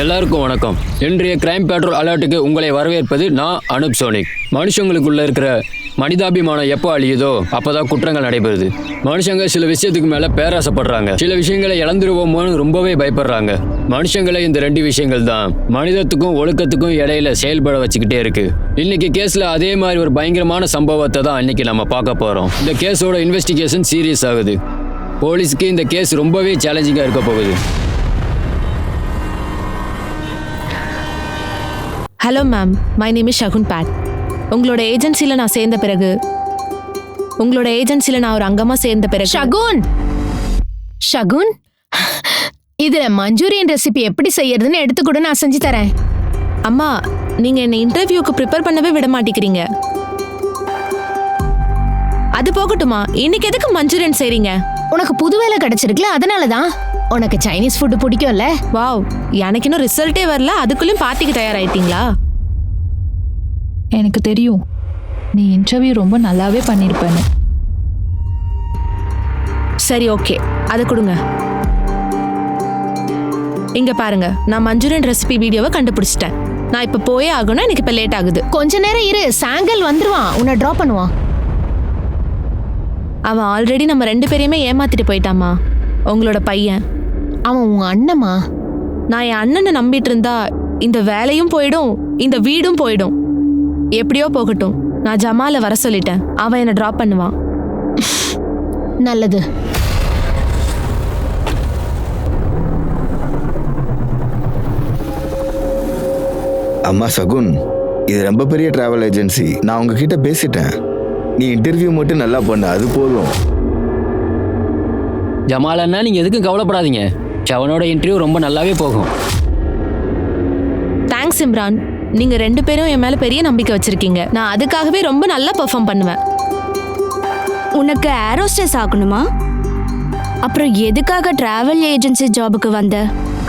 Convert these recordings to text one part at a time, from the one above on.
எல்லாருக்கும் வணக்கம். இன்றைய கிரைம் பேட்ரோல் அலர்ட்டுக்கு உங்களை வரவேற்பது நான் அனுப் சோனிக். மனுஷங்களுக்குள்ள இருக்கிற மனிதாபிமானம் எப்போ அழியுதோ அப்போதான் குற்றங்கள் நடைபெறுது. மனுஷங்க சில விஷயத்துக்கு மேலே பேராசைப்படுறாங்க, சில விஷயங்களை இழந்துருவோமோன்னு ரொம்பவே பயப்படுறாங்க. மனுஷங்களை இந்த ரெண்டு விஷயங்கள் தான் மனிதத்துக்கும் ஒழுக்கத்துக்கும் இடையில செயல்பட வச்சுக்கிட்டே இருக்கு. இன்னைக்கு கேஸ்ல அதே மாதிரி ஒரு பயங்கரமான சம்பவத்தை தான் இன்னைக்கு நம்ம பார்க்க போறோம். இந்த கேஸோட இன்வெஸ்டிகேஷன் சீரியஸ் ஆகுது. போலீஸ்க்கு இந்த கேஸ் ரொம்பவே சேலஞ்சிங்காக இருக்க போகுது. Hello ma'am, my name is Shagun Bhatt. உங்களோட ஏஜென்சியில் நான் சேர்ந்த பிறகு நான் ஒரு அங்கமாக சேர்ந்த பிறகு ஷகுன் இதுல மஞ்சூரியன் ரெசிபி எப்படி செய்யறதுன்னு எடுத்துக்கூட நான் செஞ்சு தரேன். அம்மா, நீங்கள் என்னை இன்டர்வியூக்கு ப்ரிப்பேர் பண்ணவே விட மாட்டேங்கிறீங்க. அது போகட்டுமா, இன்னைக்கு எதுக்கு மஞ்சூரியன் செய்றீங்க? உனக்கு புது வேலை கிடைச்சிருக்குல, அதனாலதான். உனக்கு சைனீஸ் ஃபுட்டு பிடிக்கும்ல. வாவ், எனக்கு இன்னும் ரிசல்ட்டே வரல, அதுக்குள்ளேயும் பார்ட்டிக்கு தயாராயிட்டீங்களா? எனக்கு தெரியும், நீ இன்டர்வியூ ரொம்ப நல்லாவே பண்ணியிருப்பேன்னு. சரி, ஓகே, அதை கொடுங்க. இங்க பாருங்க, நான் மஞ்சூரியன் ரெசிபி வீடியோவை கண்டுபிடிச்சிட்டேன். நான் இப்போ போயே ஆகணும், எனக்கு இப்போ லேட் ஆகுது. கொஞ்ச நேரம் இரு, சாங்கல் வந்துருவான், உன்னை ட்ராப் பண்ணுவான். அவன் ஆல்ரெடி நம்ம 2 பேரையுமே ஏமாத்திட்டு போயிட்டாமா. உங்களோட பையன் அவன் உன் அண்ணமா? நான் என் அண்ணனை நம்பிட்டு இருந்தா இந்த வேலையும் போயிடும், இந்த வீடும் போயிடும். எப்படியோ போகட்டும், நான் ஜமாலை வர சொல்லிட்டேன், அவன் என்னை ட்ராப் பண்ணுவான். நல்லது. அம்மா சகுன், இது ரொம்ப பெரிய டிராவல் ஏஜென்சி. நான் உங்ககிட்ட பேசிட்டேன். நீ இன்டர்வியூ மட்டும் நல்லா பண்ண, அது போதும். ஜமாலன்னா நீங்கள் எதுக்கும் கவலைப்படாதீங்க, அவனோட இன்டர்வியூ ரொம்ப நல்லாவே போகும். தேங்க்ஸ் இம்ரான், நீங்கள் 2 பேரும் என் மேலே பெரிய நம்பிக்கை வச்சுருக்கீங்க. நான் அதுக்காகவே ரொம்ப நல்லா பெர்ஃபார்ம் பண்ணுவேன். உனக்கு ஏரோஸ்டஸ் ஆகணுமா? அப்புறம் எதுக்காக டிராவல் ஏஜென்சி ஜாபுக்கு வந்த?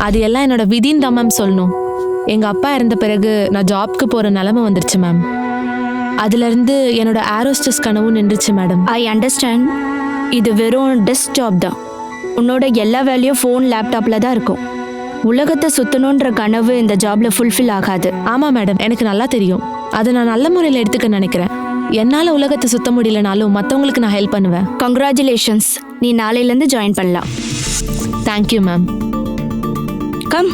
அது எல்லாம் என்னோட விதின்னு தான் மேம் சொல்லணும். எங்கள் அப்பா இறந்த பிறகு நான் ஜாப்க்கு போகிற நிலமை வந்துருச்சு மேம். அதுலேருந்து என்னோட ஏரோஸ்டஸ் கனவும் நின்றுச்சு மேடம். I understand. இது வெறும் டெஸ்க் ஜாப் தான். உன்னோட எல்லா வேலையும் ஃபோன் லேப்டாப்பில் தான் இருக்கும். உலகத்தை சுற்றணுன்ற கனவு இந்த ஜாபில் ஃபுல்ஃபில் ஆகாது. ஆமாம் மேடம், எனக்கு நல்லா தெரியும். அதை நான் நல்ல முறையில் எடுத்துக்க நினைக்கிறேன். என்னால் உலகத்தை சுத்த முடியலனாலும் மற்றவங்களுக்கு நான் ஹெல்ப் பண்ணுவேன். கங்க்ராச்சுலேஷன்ஸ், நீ நாளையிலேருந்து ஜாயின் பண்ணலாம். Thank you ma'am. கம்.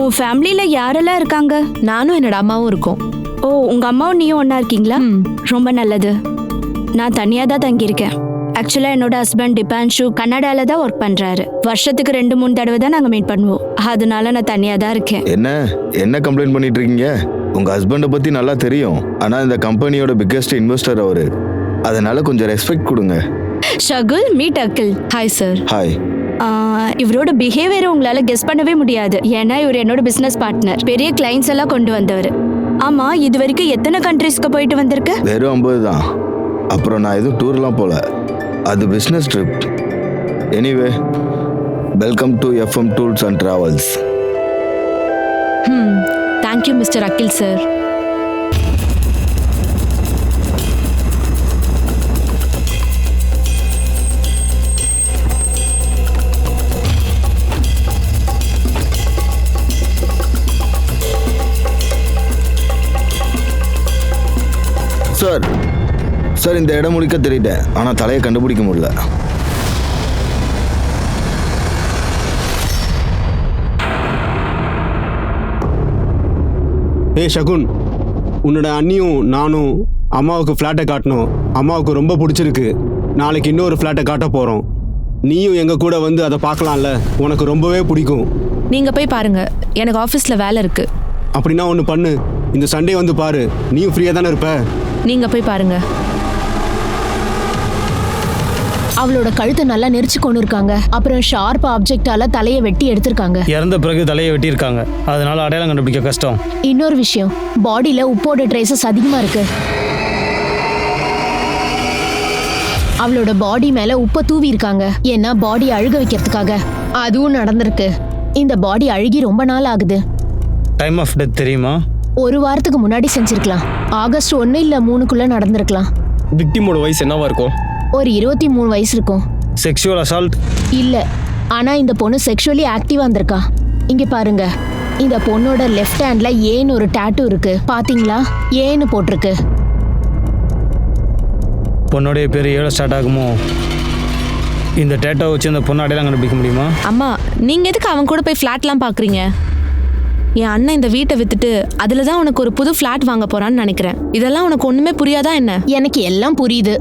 உன் ஃபேமிலியில் யாரெல்லாம் இருக்காங்க? நானும் என்னோட அம்மாவும் இருக்கோம். ஓ, உங்கள் அம்மாவும் நீயும் ஒன்றா இருக்கீங்களா? ரொம்ப நல்லது. நான் தனியாக தான் தங்கியிருக்கேன். ஆக்சுவலாக என்னோட ஹஸ்பண்ட் டிபான்ஷு கன்னடாவில் தான் ஒர்க் பண்ணுறாரு. வருஷத்துக்கு 2-3 தடவை தான் நாங்கள் மீட் பண்ணுவோம். அதனால நான் தனியாக தான் இருக்கேன். என்ன கம்ப்ளைண்ட் பண்ணிட்டு இருக்கீங்க? உங்கள் ஹஸ்பண்டை பற்றி நல்லா தெரியும். ஆனால் இந்த கம்பெனியோட பிக்கெஸ்ட் இன்வெஸ்டர் அவர். அதனால கொஞ்சம் ரெஸ்பெக்ட் கொடுங்க. Shakul, meet Akhil. Hi sir. Hi. இவரோட பிஹேவியரை உங்களால் கெஸ் பண்ணவே முடியாது. ஏன்னா இவர் என்னோட பிஸ்னஸ் பார்ட்னர். பெரிய கிளைண்ட்ஸ் எல்லாம் கொண்டு வந்தவர். ஆமாம், இது வரைக்கும் எத்தனை கண்ட்ரீஸ்க்கு போயிட்டு வந்திருக்கு? வெறும் 50 தான். அப்புறம் நான் எதுவும் டூர்லாம் போல, அது business trip. Anyway, welcome to FM tools and travels. Thank you mister Akhil sir. Sir, இந்த இடம் முடிக்க தெரியிட்டேன், ஆனால் தலையை கண்டுபிடிக்க முடியல. ஏய் ஷகுன், உன்னோட அண்ணியும் நானும் அம்மாவுக்கு ஃப்ளாட்டை காட்டணும். அம்மாவுக்கு ரொம்ப பிடிச்சிருக்கு. நாளைக்கு இன்னொரு ஃப்ளாட்டை காட்ட போகிறோம். நீயும் எங்கள் கூட வந்து அதை பார்க்கலாம்ல? உனக்கு ரொம்பவே பிடிக்கும். நீங்கள் போய் பாருங்க, எனக்கு ஆஃபீஸில் வேலை இருக்குது. அப்படின்னா ஒன்று பண்ணு, இந்த சண்டே வந்து பாரு. நீயும் ஃப்ரீயாக தானே இருப்ப? நீங்கள் போய் பாருங்க. அவளோட கழுத்தை நல்லா நெரிச்சு கொண்டு இருக்காங்க. அப்புறம் ஷார்ப் ஆப்ஜெக்டால தலையை வெட்டி எடுத்திருக்காங்க. இறந்த பிறகு தலையை வெட்டியிருக்காங்க, அதனால அடையாளம் கண்டுபிடிக்க கஷ்டம். இன்னொரு விஷயம், பாடியில உப்போட ட்ரேசஸ் அதிகமா இருக்கு. அவளோட பாடி மேல உப்பை தூவி இருக்காங்க, ஏன்னா பாடி அழுக வைக்கிறதுக்காக. அதுவும் நடந்திருக்கு. இந்த பாடி அழுகி ரொம்ப நாள் ஆகுது. டைம் ஆஃப் டெத் தெரியுமா? 1 வாரத்துக்கு முன்னாடி செஞ்சிருக்கலாம். ஆகஸ்ட் 1 இல்ல 3க்குள்ள நடந்திருக்கலாம். விக்டிமோட வயசு என்னவா இருக்கும்? ஒரு 23 வயசு இருக்கும். Sexual assault? இல்ல, ஆனா இந்த பொண்ணு செக்ஷுவலி ஆக்டிவா இருந்திருக்கா. இங்க பாருங்க, இந்த பொண்ணோட லெஃப்ட் ஹேண்ட்ல ஏன்னு ஒரு டாட்டூ இருக்கு, பாத்தீங்களா? ஏன்னு போட்டிருக்கு. பொண்ணுடைய பேர் ஏழை ஸ்டார்ட் ஆகுமோ? இந்த டேட்டோ வச்சு இந்த பொண்ணு அடையாளம் கண்டுபிடிக்க முடியுமா? அம்மா, நீங்க எதுக்கு அவன் கூட போய் ஃப்ளாட்லாம் பாக்குறீங்க? என் அண்ணன் இந்த வீட்டை வித்துட்டு அதுல தான் உனக்கு ஒரு புது ஃப்ளாட் வாங்க போறான்னு நினைக்கிறேன். இதெல்லாம் உனக்கு ஒண்ணுமே புரியாதா என்ன? எனக்கு எல்லாம் புரியுது,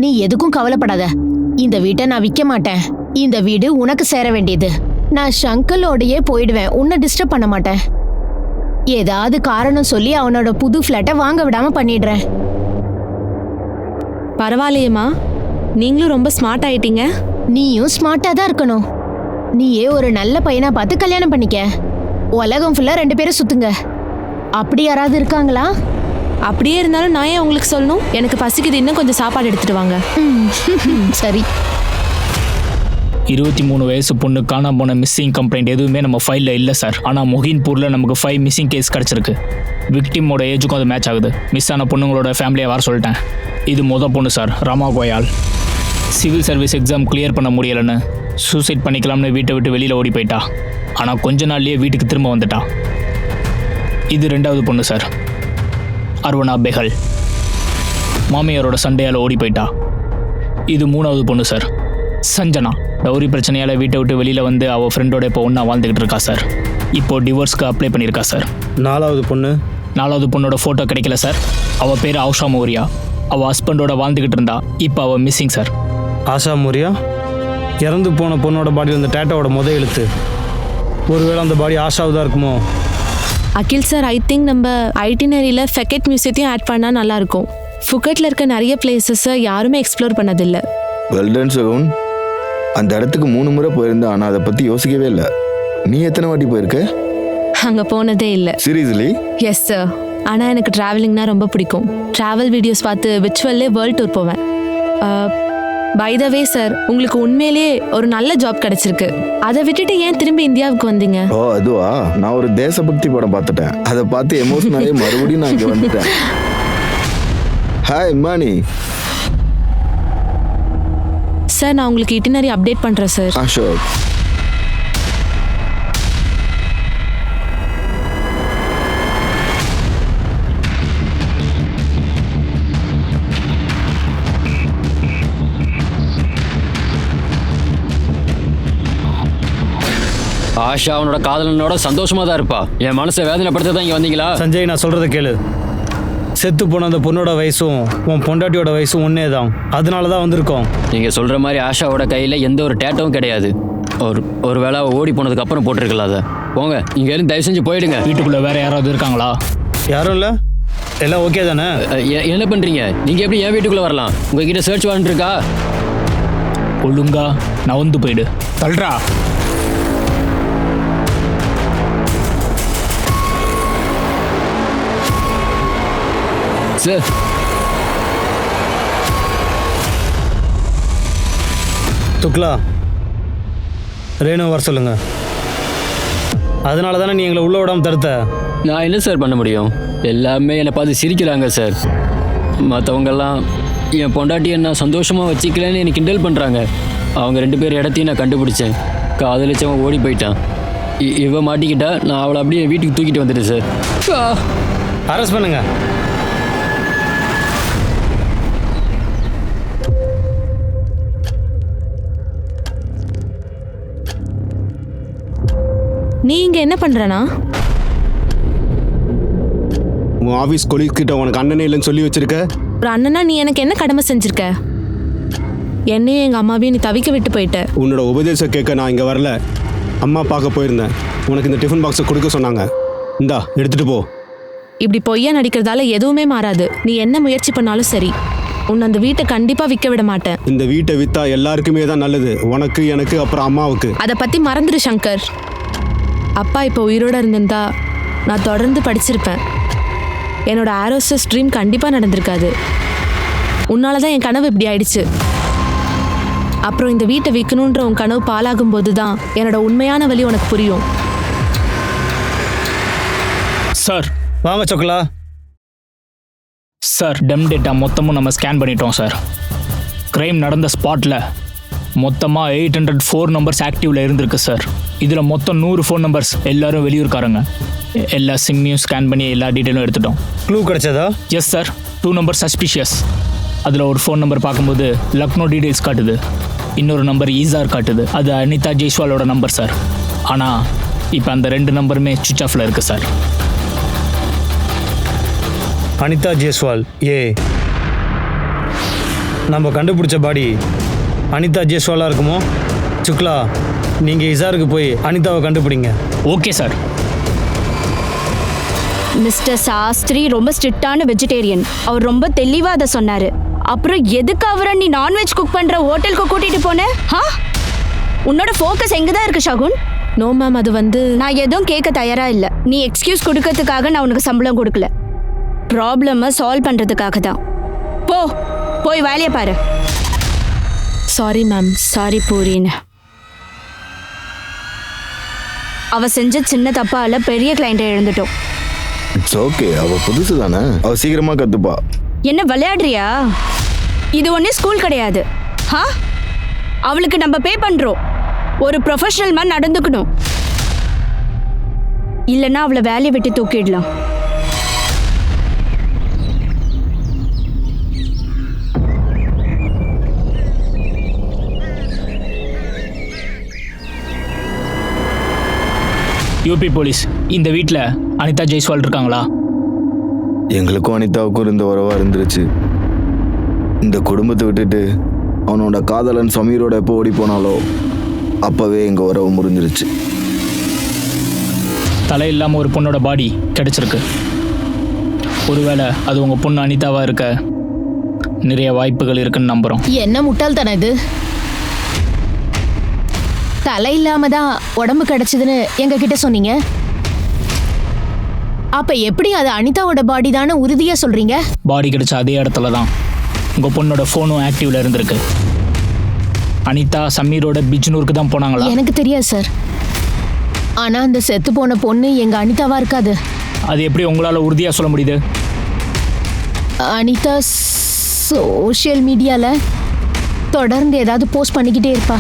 நீ எதுக்கும் கவலைப்படாத. இந்த வீட்டை நான் விற்க மாட்டேன். இந்த வீடு உனக்கு சேர வேண்டியது. நான் ஷங்கலோடையே போயிடுவேன், உன்னை டிஸ்டர்ப் பண்ண மாட்டேன். ஏதாவது காரணம் சொல்லி அவனோட புது ஃப்ளாட்டை வாங்க விடாம பண்ணிடுறேன். பரவாயில்லையேம்மா, நீங்களும் ரொம்ப ஸ்மார்ட் ஆயிட்டீங்க. நீயும் ஸ்மார்ட்டா தான் இருக்கணும். நீயே ஒரு நல்ல பையனா பார்த்து கல்யாணம் பண்ணிக்க. உலகம் ஃபுல்லா 2 பேரும் சுத்துங்க. அப்படி யாராவது இருக்காங்களா? அப்படியே இருந்தாலும் நான் ஏன் உங்களுக்கு சொல்லணும்? எனக்கு பசிக்குது, இன்னும் கொஞ்சம் சாப்பாடு எடுத்துட்டு வாங்க. சரி. 23 வயசு பொண்ணு காணாம போன மிஸ்ஸிங் கம்ப்ளைண்ட் எதுவுமே நம்ம ஃபைலில் இல்லை சார். ஆனால் மொஹின்பூரில் நமக்கு 5 மிஸ்ஸிங் கேஸ் கிடச்சிருக்கு. விக்டிமோட ஏஜுக்கும் அது மேட்ச் ஆகுது. மிஸ் ஆன பொண்ணுங்களோட ஃபேமிலியை வர சொல்லிட்டேன். இது பொண்ணு sir, Rama Goyal. Civil service exam clear பண்ண முடியலைன்னு சூசைட் பண்ணிக்கலாம்னு வீட்டை விட்டு வெளியில் ஓடி போயிட்டா. ஆனால் கொஞ்ச நாள்லேயே வீட்டுக்கு திரும்ப வந்துட்டா. இது 2வது பொண்ணு சார், அர்வனா பெஹல். மாமியாரோட சண்டையால் ஓடி போயிட்டா. இது 3வது பொண்ணு சார், சஞ்சனா. டவுரி பிரச்சனையால் வீட்டை விட்டு வெளியில் வந்து அவள் ஃப்ரெண்டோட இப்போ ஒன்றா வாழ்ந்துக்கிட்டு இருக்கா சார். இப்போது டிவோர்ஸ்க்கு அப்ளை பண்ணியிருக்கா சார். 4வது பொண்ணு? 4வது பொண்ணோட ஃபோட்டோ கிடைக்கல சார். அவள் பேர் ஆஷா மௌரியா. அவள் ஹஸ்பண்டோட வாழ்ந்துக்கிட்டு இருந்தா. இப்போ அவள் மிஸ்ஸிங் சார். ஆஷா மௌரியா? இறந்து போன பொண்ணோட பாடியில் இந்த டேட்டோவோட எழுத்து. ஒருவேளை அந்த பாடி ஆஷாவுதான் இருக்குமோ? அகில் சார், ஐ திங்க் நம்ம ஐட்டினரியில் ஃபெக்கெட் மியூசியத்தையும் ஆட் பண்ணால் நல்லாயிருக்கும். ஃபுக்கெட்டில் இருக்க நிறைய பிளேசஸை யாருமே எக்ஸ்ப்ளோர் பண்ணதில்லை. வெல்டன் சகுன், அந்த இடத்துக்கு 3 முறை போயிருந்தேன், ஆனால் அதை பற்றி யோசிக்கவே இல்லை. நீ எத்தனை வாட்டி போயிருக்க? அங்கே போனதே இல்லை. சீரியஸ்லி? Yes sir. ஆனால் எனக்கு ட்ராவலிங்னா ரொம்ப பிடிக்கும். ட்ராவல் வீடியோஸ் பார்த்து விர்ச்சுவல்லே வேர்ல்ட் டூர் போவேன். பை த வே சார், உங்களுக்கு உண்மையிலேயே ஒரு நல்ல ஜாப் கிடைச்சிருக்கு. அதை விட்டுட்டு ஏன் திரும்பி இந்தியாவுக்கு வந்தீங்க? ஓ அதுவா, நான் ஒரு தேசபக்தி படம் பார்த்துட்டேன். அதை பார்த்து எமோஷனாலே மறுபடியும் நான் இங்கே வந்துட்டேன். ஹாய் மானி. சார், நான் உங்களுக்கு இட்டினரி அப்டேட் பண்ணுறேன் சார். ஷூர். ஆஷா அவனோட காதலனோட சந்தோஷமா தான் இருப்பா. என் மனசை வேதனைப்படுத்த தான் இங்கே வந்தீங்களா? சஞ்சய், நான் சொல்கிறத கேளு. செத்து போன அந்த பொண்ணோட வயசும் உன் பொண்டாட்டியோட வயசும் ஒன்றே தான். அதனால தான் வந்திருக்கோம். நீங்கள் சொல்கிற மாதிரி ஆஷாவோட கையில் எந்த ஒரு டேட்டோவும் கிடையாது. ஒரு வேளை ஓடி போனதுக்கு அப்புறம் போட்டிருக்கலாம். அதை போங்க, இங்கேருந்து தயவு செஞ்சு போயிடுங்க. வீட்டுக்குள்ளே வேறு யாராவது இருக்காங்களா? யாரும் இல்லை, எல்லாம் ஓகே தானே? என்ன பண்ணுறீங்க? நீங்கள் எப்படி என் வீட்டுக்குள்ளே வரலாம்? உங்ககிட்ட சர்ச் வாரண்ட் இருக்கா? ஒழுங்கா நவந்து போயிடு. தல்றா. சார், துக்லா, ரேணு வர சொல்லுங்க. அதனால தானே நீ எங்களை உள்ள விடாமல் தடுத்த. நான் என்ன சார் பண்ண முடியும்? எல்லாமே என்னை பார்த்து சிரிக்கிறாங்க சார். மற்றவங்கெல்லாம் என் பொண்டாட்டியை நான் சந்தோஷமாக வச்சுக்கலன்னு என்னை கிண்டல் பண்ணுறாங்க. அவங்க 2 பேர் இடத்தையும் நான் கண்டுபிடிச்சேன். காதலிச்சவன் ஓடி போயிட்டான். இவ மாட்டிக்கிட்டா நான் அவளை அப்படியே வீட்டுக்கு தூக்கிட்டு வந்துட்டேன் சார். அரெஸ்ட் பண்ணுங்க. நீ இங்கே என்ன பண்ணுறனா? உன் ஆஃபீஸ் கொலீக் கிட்ட உனக்கு அண்ணனே இல்லைன்னு சொல்லி வச்சிருக்க. ஒரு அண்ணனா நீ எனக்கு என்ன கடமை செஞ்சிருக்க? என்னையும் எங்கள் அம்மாவையும் நீ தவிக்க விட்டு போயிட்ட. உன்னோட உபதேசம் கேட்க நான் இங்கே வரல, அம்மா பார்க்க போயிருந்தேன். உனக்கு இந்த டிஃபன் பாக்ஸை கொடுக்க சொன்னாங்க. இந்தா எடுத்துகிட்டு போ. இப்படி பொய்யா நடிக்கிறதால எதுவுமே மாறாது. நீ என்ன முயற்சி பண்ணாலும் சரி, உன்னை அந்த வீட்டை கண்டிப்பாக விற்க விட மாட்டேன். இந்த வீட்டை விற்றா எல்லாருக்குமே தான் நல்லது. உனக்கு, எனக்கு, அப்புறம் அம்மாவுக்கு. அதை பற்றி மறந்துடு சங்கர். அப்பா இப்போ உயிரோடு இருந்திருந்தா நான் தொடர்ந்து படிச்சிருப்பேன். என்னோட ஏரோஸ்டஸ் ட்ரீம் கண்டிப்பாக நடந்திருக்காது. உன்னால தான் என் கனவு இப்படி ஆயிடுச்சு. அப்புறம் இந்த வீட்டை விற்கணுன்ற உன் கனவு பாலாகும் போது தான் என்னோட உண்மையான வழி உனக்கு புரியும். சார் வாங்க சொக்கலா. சார், டெம் டேட்டா மொத்தமும் நம்ம ஸ்கேன் பண்ணிட்டோம் சார். கிரைம் நடந்த ஸ்பாட்டில் மொத்தமாக 804 நம்பர்ஸ் ஆக்டிவில் இருந்திருக்கு சார். இதில் மொத்தம் 100 ஃபோன் நம்பர்ஸ், எல்லாரும் வெளியூர்காரங்க. எல்லா சிம்மையும் ஸ்கேன் பண்ணி எல்லா டீட்டெயிலும் எடுத்துட்டோம். க்ளூ கிடைச்சதா? Yes sir, 2 number suspicious. அதில் ஒரு ஃபோன் நம்பர் பார்க்கும்போது லக்னோ டீடைல்ஸ் காட்டுது, இன்னொரு நம்பர் ஈசார் காட்டுது. அது அனிதா ஜெய்ஸ்வாலோட நம்பர் சார். ஆனால் இப்போ அந்த 2 நம்பருமே சுவிச் ஆஃபில் இருக்குது சார். அனிதா ஜெய்ஸ்வால் ஏ. நம்ம கண்டுபிடிச்ச பாடி அனிதா ஜெய்ஸ்வாலாக இருக்குமோ? சுக்லா, நீங்கள் இசாருக்கு போய் அனிதாவை கண்டுபிடிங்க. Okay sir. மிஸ்டர் சாஸ்திரி ரொம்ப ஸ்ட்ரிக்டான வெஜிடேரியன். அவர் ரொம்ப தெளிவா அதை சொன்னாரு. அப்புறம் எதுக்கு அவரை நீ நான்வெஜ் குக் பண்ற ஹோட்டலுக்கு கூட்டிட்டு போன? உன்னோட ஃபோக்கஸ் எங்க தான் இருக்கு ஷகுன்? நோ மேம், அது வந்து நான் எதுவும் கேட்க தயாரா இல்லை. நீ எக்ஸ்கியூஸ் கொடுக்கறதுக்காக நான் உனக்கு சம்பளம் கொடுக்கல, ப்ராப்ளமை சால்வ் பண்றதுக்காக தான். போய் வேலையை பாரு. Sorry ma'am. சாரி பூரின்னு. அவ செஞ்ச சின்ன தப்பால பெரிய கிளைண்ட்டை இழந்துட்டோம். இட்ஸ் ஓகே, அவள் புதுசு தானே, அவள் சீக்கிரமாக கற்றுப்பா. என்ன விளையாடுறியா? இது ஒன்றும் ஸ்கூல் கிடையாது. அவளுக்கு நம்ம பே பண்றோம். ஒரு ப்ரொஃபஷனல் மேன் நடந்துக்கணும், இல்லைன்னா அவளை வேலையை விட்டு தூக்கிடலாம். யூபி போலீஸ், இந்த வீட்டில் அனிதா ஜெய்ஸ்வால் இருக்காங்களா? எங்களுக்கும் அனிதாவுக்கும் இருந்த உறவாக இருந்துருச்சு. இந்த குடும்பத்தை விட்டுட்டு அவனோட காதலன் சமீரோட எப்போ ஓடி போனாலோ அப்போவே எங்கள் உறவு முறிஞ்சிருச்சு. தலை இல்லாமல் ஒரு பொண்ணோட பாடி கிடைச்சிருக்கு. ஒருவேளை அது உங்கள் பொண்ணு அனிதாவாக இருக்க நிறைய வாய்ப்புகள் இருக்குன்னு நம்புகிறோம். என்ன முட்டாள்தானே இது? தலை இல்லாம தான் உடம்பு கிடைச்சதுன்னு எங்க கிட்ட சொன்னீங்க. அப்ப எப்படி அது அனிதாவோட பாடி தானே உறுதியா சொல்றீங்க? பாடி கிடைச்ச அதே இடத்துல தான் உங்கள் பொண்ணோட ஃபோனும் ஆக்டிவில் இருந்திருக்கு. அனிதா சமீரோட பிஜ்னூருக்கு தான் போனாங்களா? எனக்கு தெரியாது சார். ஆனா அந்த செத்து போன பொண்ணு எங்க அனிதாவா இருக்காது. அது எப்படி உங்களால் உறுதியாக சொல்ல முடியுது? அனிதா சோஷியல் மீடியால தொடர்ந்து ஏதாவது போஸ்ட் பண்ணிக்கிட்டே இருப்பா.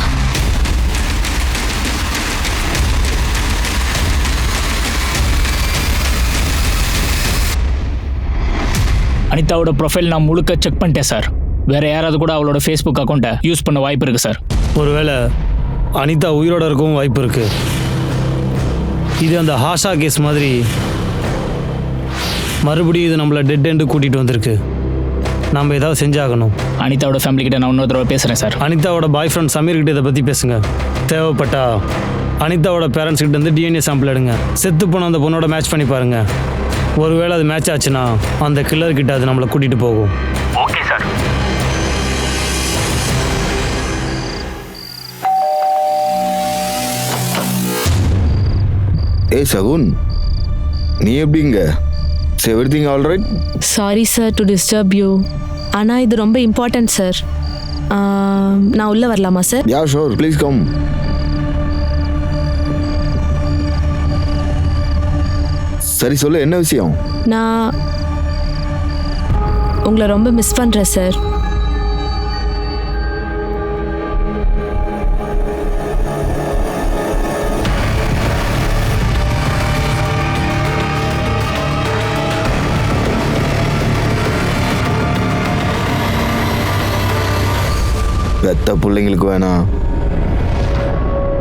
அனிதாவோட ப்ரொஃபைல் நான் முழுக்க செக் பண்ணிட்டேன் சார். வேற யாராவது கூட அவளோட ஃபேஸ்புக் அக்கௌண்ட்டை யூஸ் பண்ண வாய்ப்பு இருக்குது சார். ஒருவேளை அனிதா உயிரோட இருக்கவும் வாய்ப்பு இருக்குது. இது அந்த ஹாஷா கேஸ் மாதிரி மறுபடியும் இது நம்மளை டெட் எண்டு கூட்டிகிட்டு வந்திருக்கு. நம்ம ஏதாவது செஞ்சாகணும். அனிதாவோட ஃபேமிலி கிட்ட நான் இன்னொரு தடவை பேசுகிறேன் சார். அனிதாவோட பாய் ஃப்ரெண்ட் சமீர் கிட்ட இதை பற்றி பேசுங்க. தேவைப்பட்டா அனிதாவோட பேரண்ட்ஸ் கிட்ட இருந்து டிஎன்ஏ சாம்பிள் எடுங்க. செத்து போன அந்த பொண்ணோட மேட்ச் பண்ணி பாருங்க. ஒருவேளை அது மேட்ச் ஆச்சுன்னா அந்த கில்லர் கிட்ட அது நம்மளை கூட்டிகிட்டு போகும். Okay sir. ஏய் சகுன், நீ எப்படிங்க? Everything all right? Sorry sir to disturb you. ஆனால் இது ரொம்ப இம்பார்ட்டன்ட் சார். நான் உள்ளே வரலாமா sir? Yeah sure, please come. சரி சொல்லு, என்ன விஷயம்? நான் உங்களை ரொம்ப மிஸ் பண்ணுறேன் சார். பெத்த பிள்ளைங்களுக்கு வேணாம்,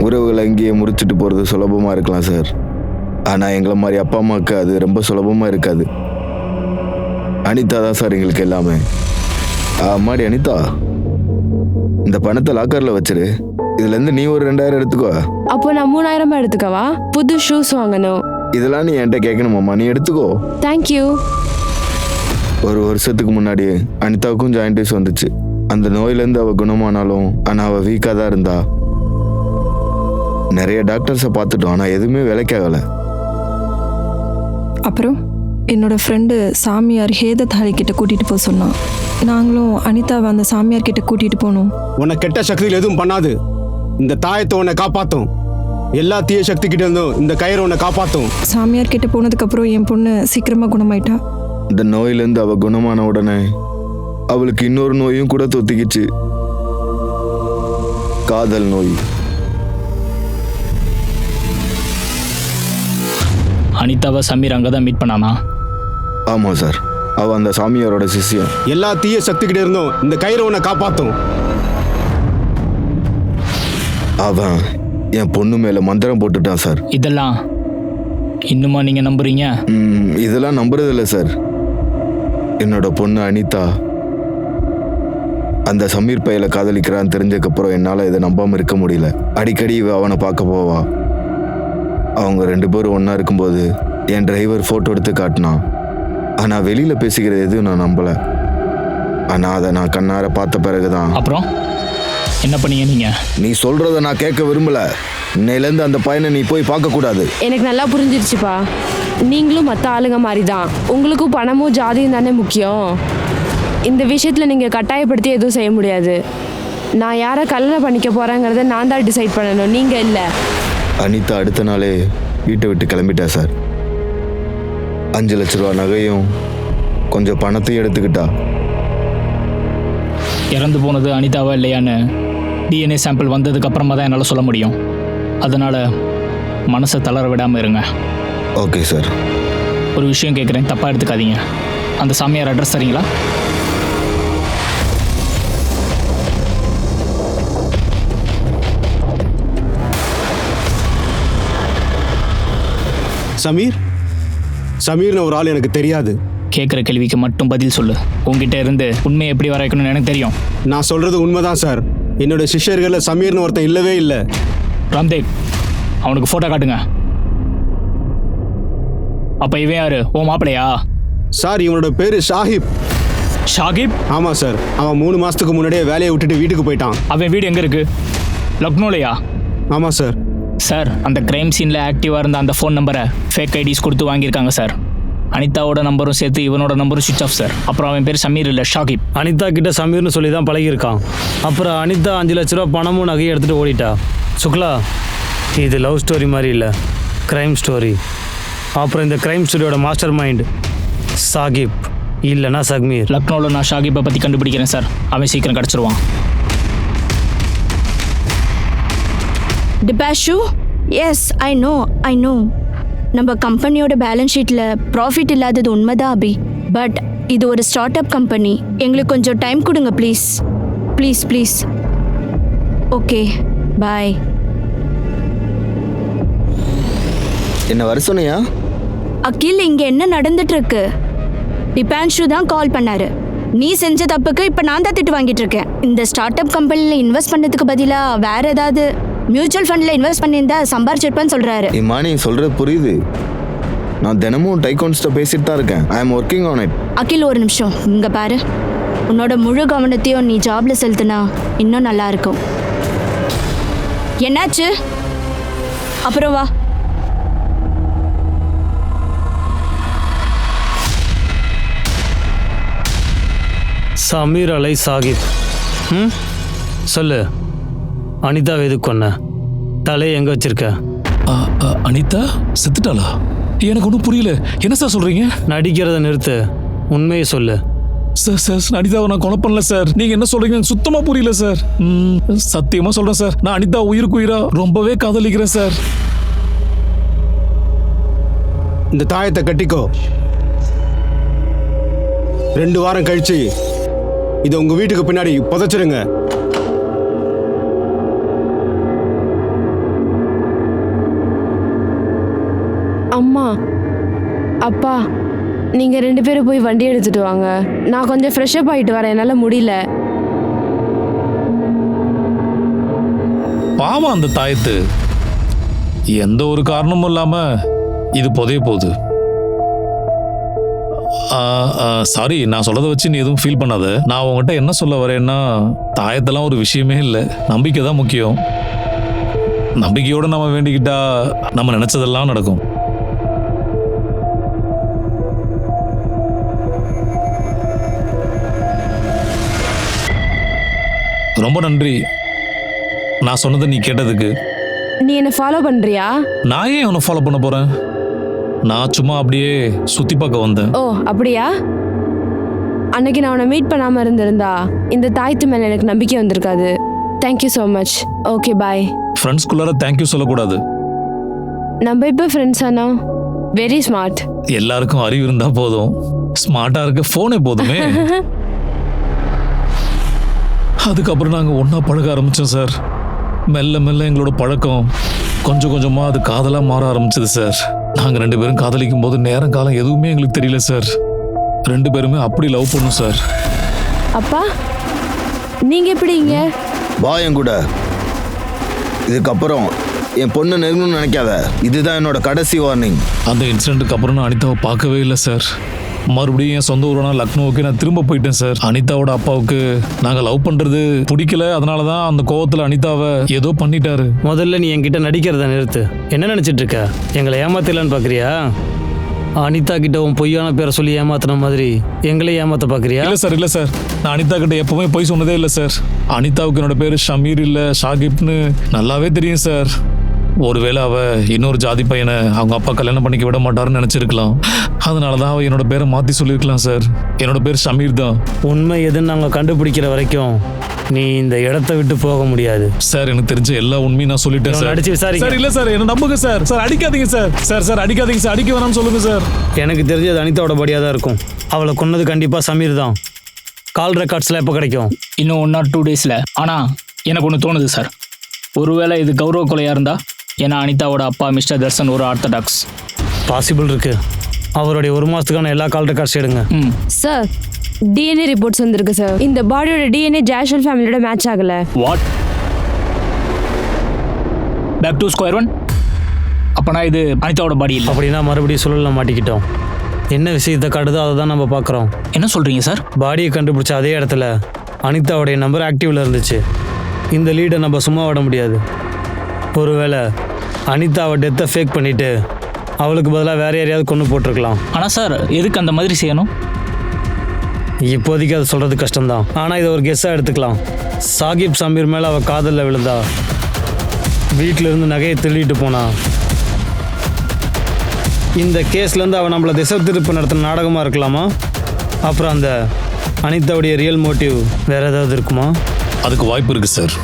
உறவுகளை அங்கேயே முறிச்சிட்டு போகிறது சுலபமாக இருக்கலாம் சார். ஆனால் எங்களை மாதிரி அப்பா அம்மாவுக்கு அது ரொம்ப சுலபமாக இருக்காது. அனிதா தான் சார் எங்களுக்கு எல்லாமே. மாதிரி அனிதா, இந்த பணத்தை லாக்கரில் வச்சிரு. இதுலேருந்து நீ ஒரு 2000 எடுத்துக்கோ. அப்போ நான் 3000 எடுத்துக்கவா? புது ஷூஸ் வாங்கணும். இதெல்லாம் நீ என்கிட்ட கேட்கணுமாம்மா, நீ எடுத்துக்கோ. தேங்க்யூ. ஒரு வருஷத்துக்கு முன்னாடி அனிதாவுக்கும் ஜாயின்டிஸ் வந்துச்சு. அந்த நோயிலேருந்து அவள் குணமானாலும் ஆனால் அவள் வீக்காக தான் இருந்தா. நிறைய டாக்டர்ஸை பார்த்துட்டோம், ஆனால் எதுவுமே வேலைக்காகலை. அப்புறம் என்னோட ஃப்ரெண்டு சாமியார் ஹேதத்தாளி கிட்ட கூட்டிகிட்டு போக சொன்னான். நாங்களும் அனிதாவை அந்த சாமியார் கிட்ட கூட்டிகிட்டு போனோம். உன்னை கெட்ட சக்தியில் எதுவும் பண்ணாது. இந்த தாயத்தை உன்னை காப்பாற்றும். எல்லா தீய சக்தி கிட்ட இருந்தும் இந்த கயிறு உன்னை காப்பாற்றும். சாமியார் கிட்ட போனதுக்கப்புறம் என் பொண்ணு சீக்கிரமாக குணமாயிட்டா. இந்த நோயிலேருந்து அவள் குணமான உடனே அவளுக்கு இன்னொரு நோயும் கூட தொத்திக்கிச்சு. காதல் நோய். அனிதாவை சமீர் அங்கே தான் மீட் பண்ணானா? ஆமாம் சார், அவள் அந்த சாமியாரோட சிஷ்யன். எல்லா தீய சக்திக்கிட்ட இருந்தும் இந்த கயிறு உன்னை காப்பாற்றும். அவன் என் பொண்ணு மேலே மந்திரம் போட்டுட்டான் சார். இதெல்லாம் இன்னுமா நீங்கள் நம்புறீங்க? இதெல்லாம் நம்புறதில்ல சார். என்னோட பொண்ணு அனிதா அந்த சமீர் பையலை காதலிக்கிறான்னு தெரிஞ்சக்கப்புறம் என்னால் இதை நம்பாமல் இருக்க முடியல. அடிக்கடி இவ அவனை பார்க்க போவா. அவங்க 2 பேரும் ஒன்றா இருக்கும்போது என் டிரைவர் ஃபோட்டோ எடுத்து காட்டினான். ஆனால் வெளியில் பேசிக்கிறது எதுவும் நான் நம்பலை. ஆனால் அதை நான் கண்ணார பார்த்த பிறகுதான். அப்புறம் என்ன பண்ணீங்க நீங்க? நீ சொல்கிறத நான் கேட்க விரும்பல. இன்னையிலேருந்து அந்த பையனை நீ போய் பார்க்கக்கூடாது. எனக்கு நல்லா புரிஞ்சிருச்சுப்பா. நீங்களும் மற்ற ஆளுங்க மாதிரி தான். உங்களுக்கும் பணமும் ஜாதியும் தானே முக்கியம். இந்த விஷயத்தில் நீங்கள் கட்டாயப்படுத்தி எதுவும் செய்ய முடியாது. நான் யாரை கல்யாணம் பண்ணிக்க போகிறேங்கிறத நான் தான் டிசைட் பண்ணணும், நீங்கள் இல்லை. அனிதா அடுத்த நாளே வீட்டை விட்டு கிளம்பிட்டா சார். 5 லட்ச ரூபா நகையும் கொஞ்சம் பணத்தையும் எடுத்துக்கிட்டா. இறந்து போனது அனிதாவா இல்லையான்னு டிஎன்ஏ சாம்பிள் வந்ததுக்கு அப்புறமா தான் என்னால் சொல்ல முடியும். அதனால் மனசை தளர விடாமல் இருங்க. Okay sir. ஒரு விஷயம் கேட்குறேன், தப்பாக எடுத்துக்காதீங்க. அந்த சாமியார் அட்ரஸ் தரீங்களா? சமீர்னு ஒரு ஆள் எனக்கு தெரியாது. கேட்குற கேள்விக்கு மட்டும் பதில் சொல்லு. உங்ககிட்ட இருந்து உண்மையை எப்படி வர வைக்கணும்னு எனக்கு தெரியும். நான் சொல்கிறது உண்மைதான் சார். என்னோட சிஷ்யர்களில் சமீர்னு ஒருத்தன் இல்லவே இல்லை. ராம்தேவ், அவனுக்கு ஃபோட்டோ காட்டுங்க. அப்போ இவன் யாரு? ஓ மாப்பிளையா? சார், இவனோட பேர் ஷாஹிப். ஷாகிப்? ஆமாம் சார். அவன் 3 மாதத்துக்கு முன்னாடியே வேலையை விட்டுட்டு வீட்டுக்கு போயிட்டான். அவன் வீடு எங்கே இருக்கு? லக்னோலையா? ஆமாம் சார். சார், அந்த கிரைம் சீனில் ஆக்டிவாக இருந்த அந்த ஃபோன் நம்பரை ஃபேக் ஐடிஸ் கொடுத்து வாங்கியிருக்காங்க சார். அனிதாவோட நம்பரும் சேர்த்து இவனோட நம்பரும் சுவிச் ஆஃப் சார். அப்புறம் அவன் பேர் சமீர் இல்லை, ஷாகிப். அனிதா கிட்ட சமீர்னு சொல்லி தான் பழகியிருக்கான். அப்புறம் அனிதா 5 லட்ச ரூபா பணமும் நகையை எடுத்துகிட்டு ஓடிட்டா. சுக்லா, இது லவ் ஸ்டோரி மாதிரி இல்லை, க்ரைம் ஸ்டோரி. அப்புறம் இந்த க்ரைம் ஸ்டோரியோட மாஸ்டர் மைண்ட் சாகிப் இல்லைனா சக்மீர். லக்னோவில் நான் ஷாகிப்பை பற்றி கண்டுபிடிக்கிறேன் சார். அவன் சீக்கிரம் கிடச்சிருவான். டிபாஷு, எஸ் ஐ நோ. நம்ம கம்பெனியோட பேலன்ஸ் ஷீட்டில் ப்ராஃபிட் இல்லாதது உண்மைதான் அபி. பட் இது ஒரு ஸ்டார்ட் அப் கம்பெனி. எங்களுக்கு கொஞ்சம் டைம் கொடுங்க ப்ளீஸ். ப்ளீஸ். ஓகே, பாய். என்ன வர சொன்னியா? அகில், இங்கே என்ன நடந்துட்டு இருக்கு? டிபான்ஷு தான் கால் பண்ணாரு. நீ செஞ்ச தப்புக்கு இப்போ நான் தான் திட்டு வாங்கிட்டு இருக்கேன். இந்த ஸ்டார்ட் அப் கம்பெனியில் இன்வெஸ்ட் பண்ணதுக்கு பதிலாக வேற ஏதாவது மியூச்சுவல் ஃபண்டில் இன்வெஸ்ட் பண்ணியிருந்தா சம்பாரிச்சிருப்பேன்னு சொல்கிறாரு. இம்மா, நீ சொல்கிறது புரியுது. நான் தினமும் டைகான்ஸ்ட்ட பேசிட்டு தான் இருக்கேன். I am working on it. Akhil, ஒரு நிமிஷம் இங்கே பாரு. உன்னோட முழு கவனத்தையும் நீ ஜாப்ல செலுத்தினா இன்னும் நல்லா இருக்கும். என்னாச்சு? அப்புறம் வா. சமீர் அலை சாகிப். சொல்லு, அனிதா எதுக்கு கொன்ன? தலையை எங்கே வச்சிருக்க? அனிதா செத்துட்டாளா? எனக்கு ஒன்றும் புரியல. என்ன சார் சொல்கிறீங்க? நடிக்கிறத நிறுத்து, உண்மையை சொல்லு. சார், அனிதாவை நான் கொலை பண்ணல சார். நீங்கள் என்ன சொல்கிறீங்க எனக்கு சுத்தமாக புரியல சார். சத்தியமாக சொல்கிறேன் சார், நான் அனிதா உயிருக்கு உயிரா ரொம்பவே காதலிக்கிறேன் சார். இந்த தாயத்தை கட்டிக்கோ. 2 வாரம் கழிச்சு இதை உங்கள் வீட்டுக்கு பின்னாடி புதைச்சிருங்க. அம்மா, அப்பா, நீங்கள் 2 பேரும் போய் வண்டி எடுத்துகிட்டு வாங்க. நான் கொஞ்சம் ஃப்ரெஷ்அப் ஆகிட்டு வரேன், என்னால் முடியல. பாவம் அந்த தாயத்து. எந்த ஒரு காரணமும் இல்லாமல் இது புதைய போகுது. சாரி, நான் சொல்றதை வச்சு நீ எதுவும் ஃபீல் பண்ணாத. நான் உங்ககிட்ட என்ன சொல்ல வரேன்னா, தாயத்தெல்லாம் ஒரு விஷயமே இல்லை, நம்பிக்கை தான் முக்கியம். நம்பிக்கையோடு நம்ம வேண்டிக்கிட்டா நம்ம நினைச்சதெல்லாம் நடக்கும். ரொம்ப நன்றி நான் சொன்னதை நீ கேட்டதுக்கு. நீ என்ன ஃபாலோ பண்ணுறியா? நான் ஏன் அவனை ஃபாலோ பண்ண போறேன்? நான் சும்மா அப்படியே சுத்தி பார்க்க வந்தேன். ஓ அப்படியா? அன்னைக்கு நான் அவனை மீட் பண்ணாமல் இருந்திருந்தா இந்த தாய்த்து மேலே எனக்கு நம்பிக்கை வந்திருக்காது. Thank you so much. Okay bye. ஃப்ரெண்ட்ஸ்குள்ளார தேங்க்யூ சொல்லக்கூடாது. நம்ம இப்போ ஃப்ரெண்ட்ஸ் ஆனா வெரி ஸ்மார்ட். எல்லாருக்கும் அறிவு இருந்தா போதும், ஸ்மார்ட்டா இருக்க போனே போதுமே. அதுக்கப்புறம் நாங்கள் ஒன்றா பழக ஆரம்பித்தோம் சார். மெல்ல மெல்ல எங்களோட பழக்கம் கொஞ்சம் கொஞ்சமாக அது காதலாக மாற ஆரம்பிச்சது சார். நாங்கள் 2 பேரும் காதலிக்கும் போது நேரம் காலம் எதுவுமே எங்களுக்கு தெரியல சார். 2 பேருமே அப்படி லவ் பண்ணோம் சார். அப்பா நீங்க எப்படிங்க? வா என் கூட. இதுக்கப்புறம் என் பொண்ணு நெருங்கணும்னு நினைக்காத. இதுதான் என்னோட கடைசி வார்னிங். அந்த இன்சிடென்ட்டுக்கு அப்புறம் நான் அனிதாவை பார்க்கவே இல்லை சார். மறுபடியும் என் சொந்த ஊரான லக்னோவுக்கு நான் திரும்ப போயிட்டேன் சார். அனிதாவோட அப்பாவுக்கு நாங்கள் லவ் பண்ணுறது பிடிக்கல, அதனால தான் அந்த கோவத்தில் அனிதாவை ஏதோ பண்ணிட்டாரு. முதல்ல நீ என்கிட்ட நடிக்கிறத நிறுத்து. என்ன நினச்சிட்டு இருக்க? எங்களை ஏமாத்தலான்னு பார்க்குறியா? அனிதா கிட்ட உன் பொய்யான பேரை சொல்லி ஏமாத்தின மாதிரி எங்களையும் ஏமாத்த பார்க்குறியா? இல்லை சார், இல்லை சார், நான் அனிதா கிட்ட எப்பவுமே பொய் சொன்னதே இல்லை சார். அனிதாவுக்கு என்னோட பேர் ஷமீர் இல்லை ஷாகிப்னு நல்லாவே தெரியும் சார். ஒருவேளை அவ இன்னொரு ஜாதி பையனை அவங்க அப்பா கல்யாணம் பண்ணிக்க விட மாட்டாருன்னு நினைச்சிருக்கலாம். அதனால தான் அவ என்னோட பேரை மாற்றி சொல்லியிருக்கலாம் சார். என்னோட பேர் ஷமீர் தான். உண்மை எதுன்னு நாங்கள் கண்டுபிடிக்கிற வரைக்கும் நீ இந்த இடத்த விட்டு போக முடியாது சார். எனக்கு தெரிஞ்ச எல்லா உண்மையும் நான் சொல்லிட்டேன் சார். அடிச்சு விசாரிக்க. சார் இல்லை சார், என்ன நம்புங்க சார். சார் அடிக்காதீங்க சார். சார் அடிக்காதீங்க சார். அடிக்க வேணாம்னு சொல்லுங்க சார். எனக்கு தெரிஞ்சது அனிதாவோட படியாக தான் இருக்கும். அவளை கொன்னது கண்டிப்பாக சமீர் தான். கால் ரெக்கார்ட்ஸ்லாம் எப்போ கிடைக்கும்? இன்னும் 1 or 2 daysல. ஆனால் எனக்கு ஒன்று தோணுது சார். ஒருவேளை இது கௌரவ கொலையாக இருந்தால், ஏன்னா அனிதாவோட அப்பா மிஸ்டர் தர்சன் ஒரு ஆர்த்தடாக்ஸ். பாசிபிள் இருக்கு. அவருடைய 1 மாதத்துக்கான எல்லா கால் ரெக்கார்ட்ஸ் எடுங்க. சார் டிஎன்ஏ ரிப்போர்ட்ஸ் வந்திருக்கு சார். இந்த பாடியோட டிஎன்ஏ ஜாஷல் ஃபேமிலியோட மேட்ச் ஆகல. What? Back to square one. அப்போனா இது அனிதாவோட பாடி இல்லை. அப்படின்னா மறுபடியும் சொல்லல மாட்டிக்கிட்டோம். என்ன விஷயத்தை காட்டுதோ அதை தான் நம்ம பார்க்குறோம். என்ன சொல்கிறீங்க சார்? பாடியை கண்டுபிடிச்ச அதே இடத்துல அனிதாவுடைய நம்பர் ஆக்டிவில் இருந்துச்சு. இந்த லீடை நம்ம சும்மா விட முடியாது. ஒருவேளை அனிதாவை டெத்தை ஃபேக் பண்ணிவிட்டு அவளுக்கு பதிலாக வேறு யாரையாவது கொண்டு போட்டிருக்கலாம். ஆனால் சார் எதுக்கு அந்த மாதிரி செய்யணும்? இப்போதைக்கு அது சொல்கிறது கஷ்டம்தான். ஆனால் இதை ஒரு கெஸ்ஸாக எடுத்துக்கலாம். சாகிப் சமீர் மேலே அவள் காதலில் விழுந்தா, வீட்டில் இருந்து நகையை திருடிட்டு போனா, இந்த கேஸ்லேருந்து அவன் நம்மளை திசை திருப்பு நடத்தின நாடகமாக இருக்கலாமா? அப்புறம் அந்த அனிதாவுடைய ரியல் மோட்டிவ் வேறு ஏதாவது இருக்குமா? அதுக்கு வாய்ப்பு இருக்குது சார்.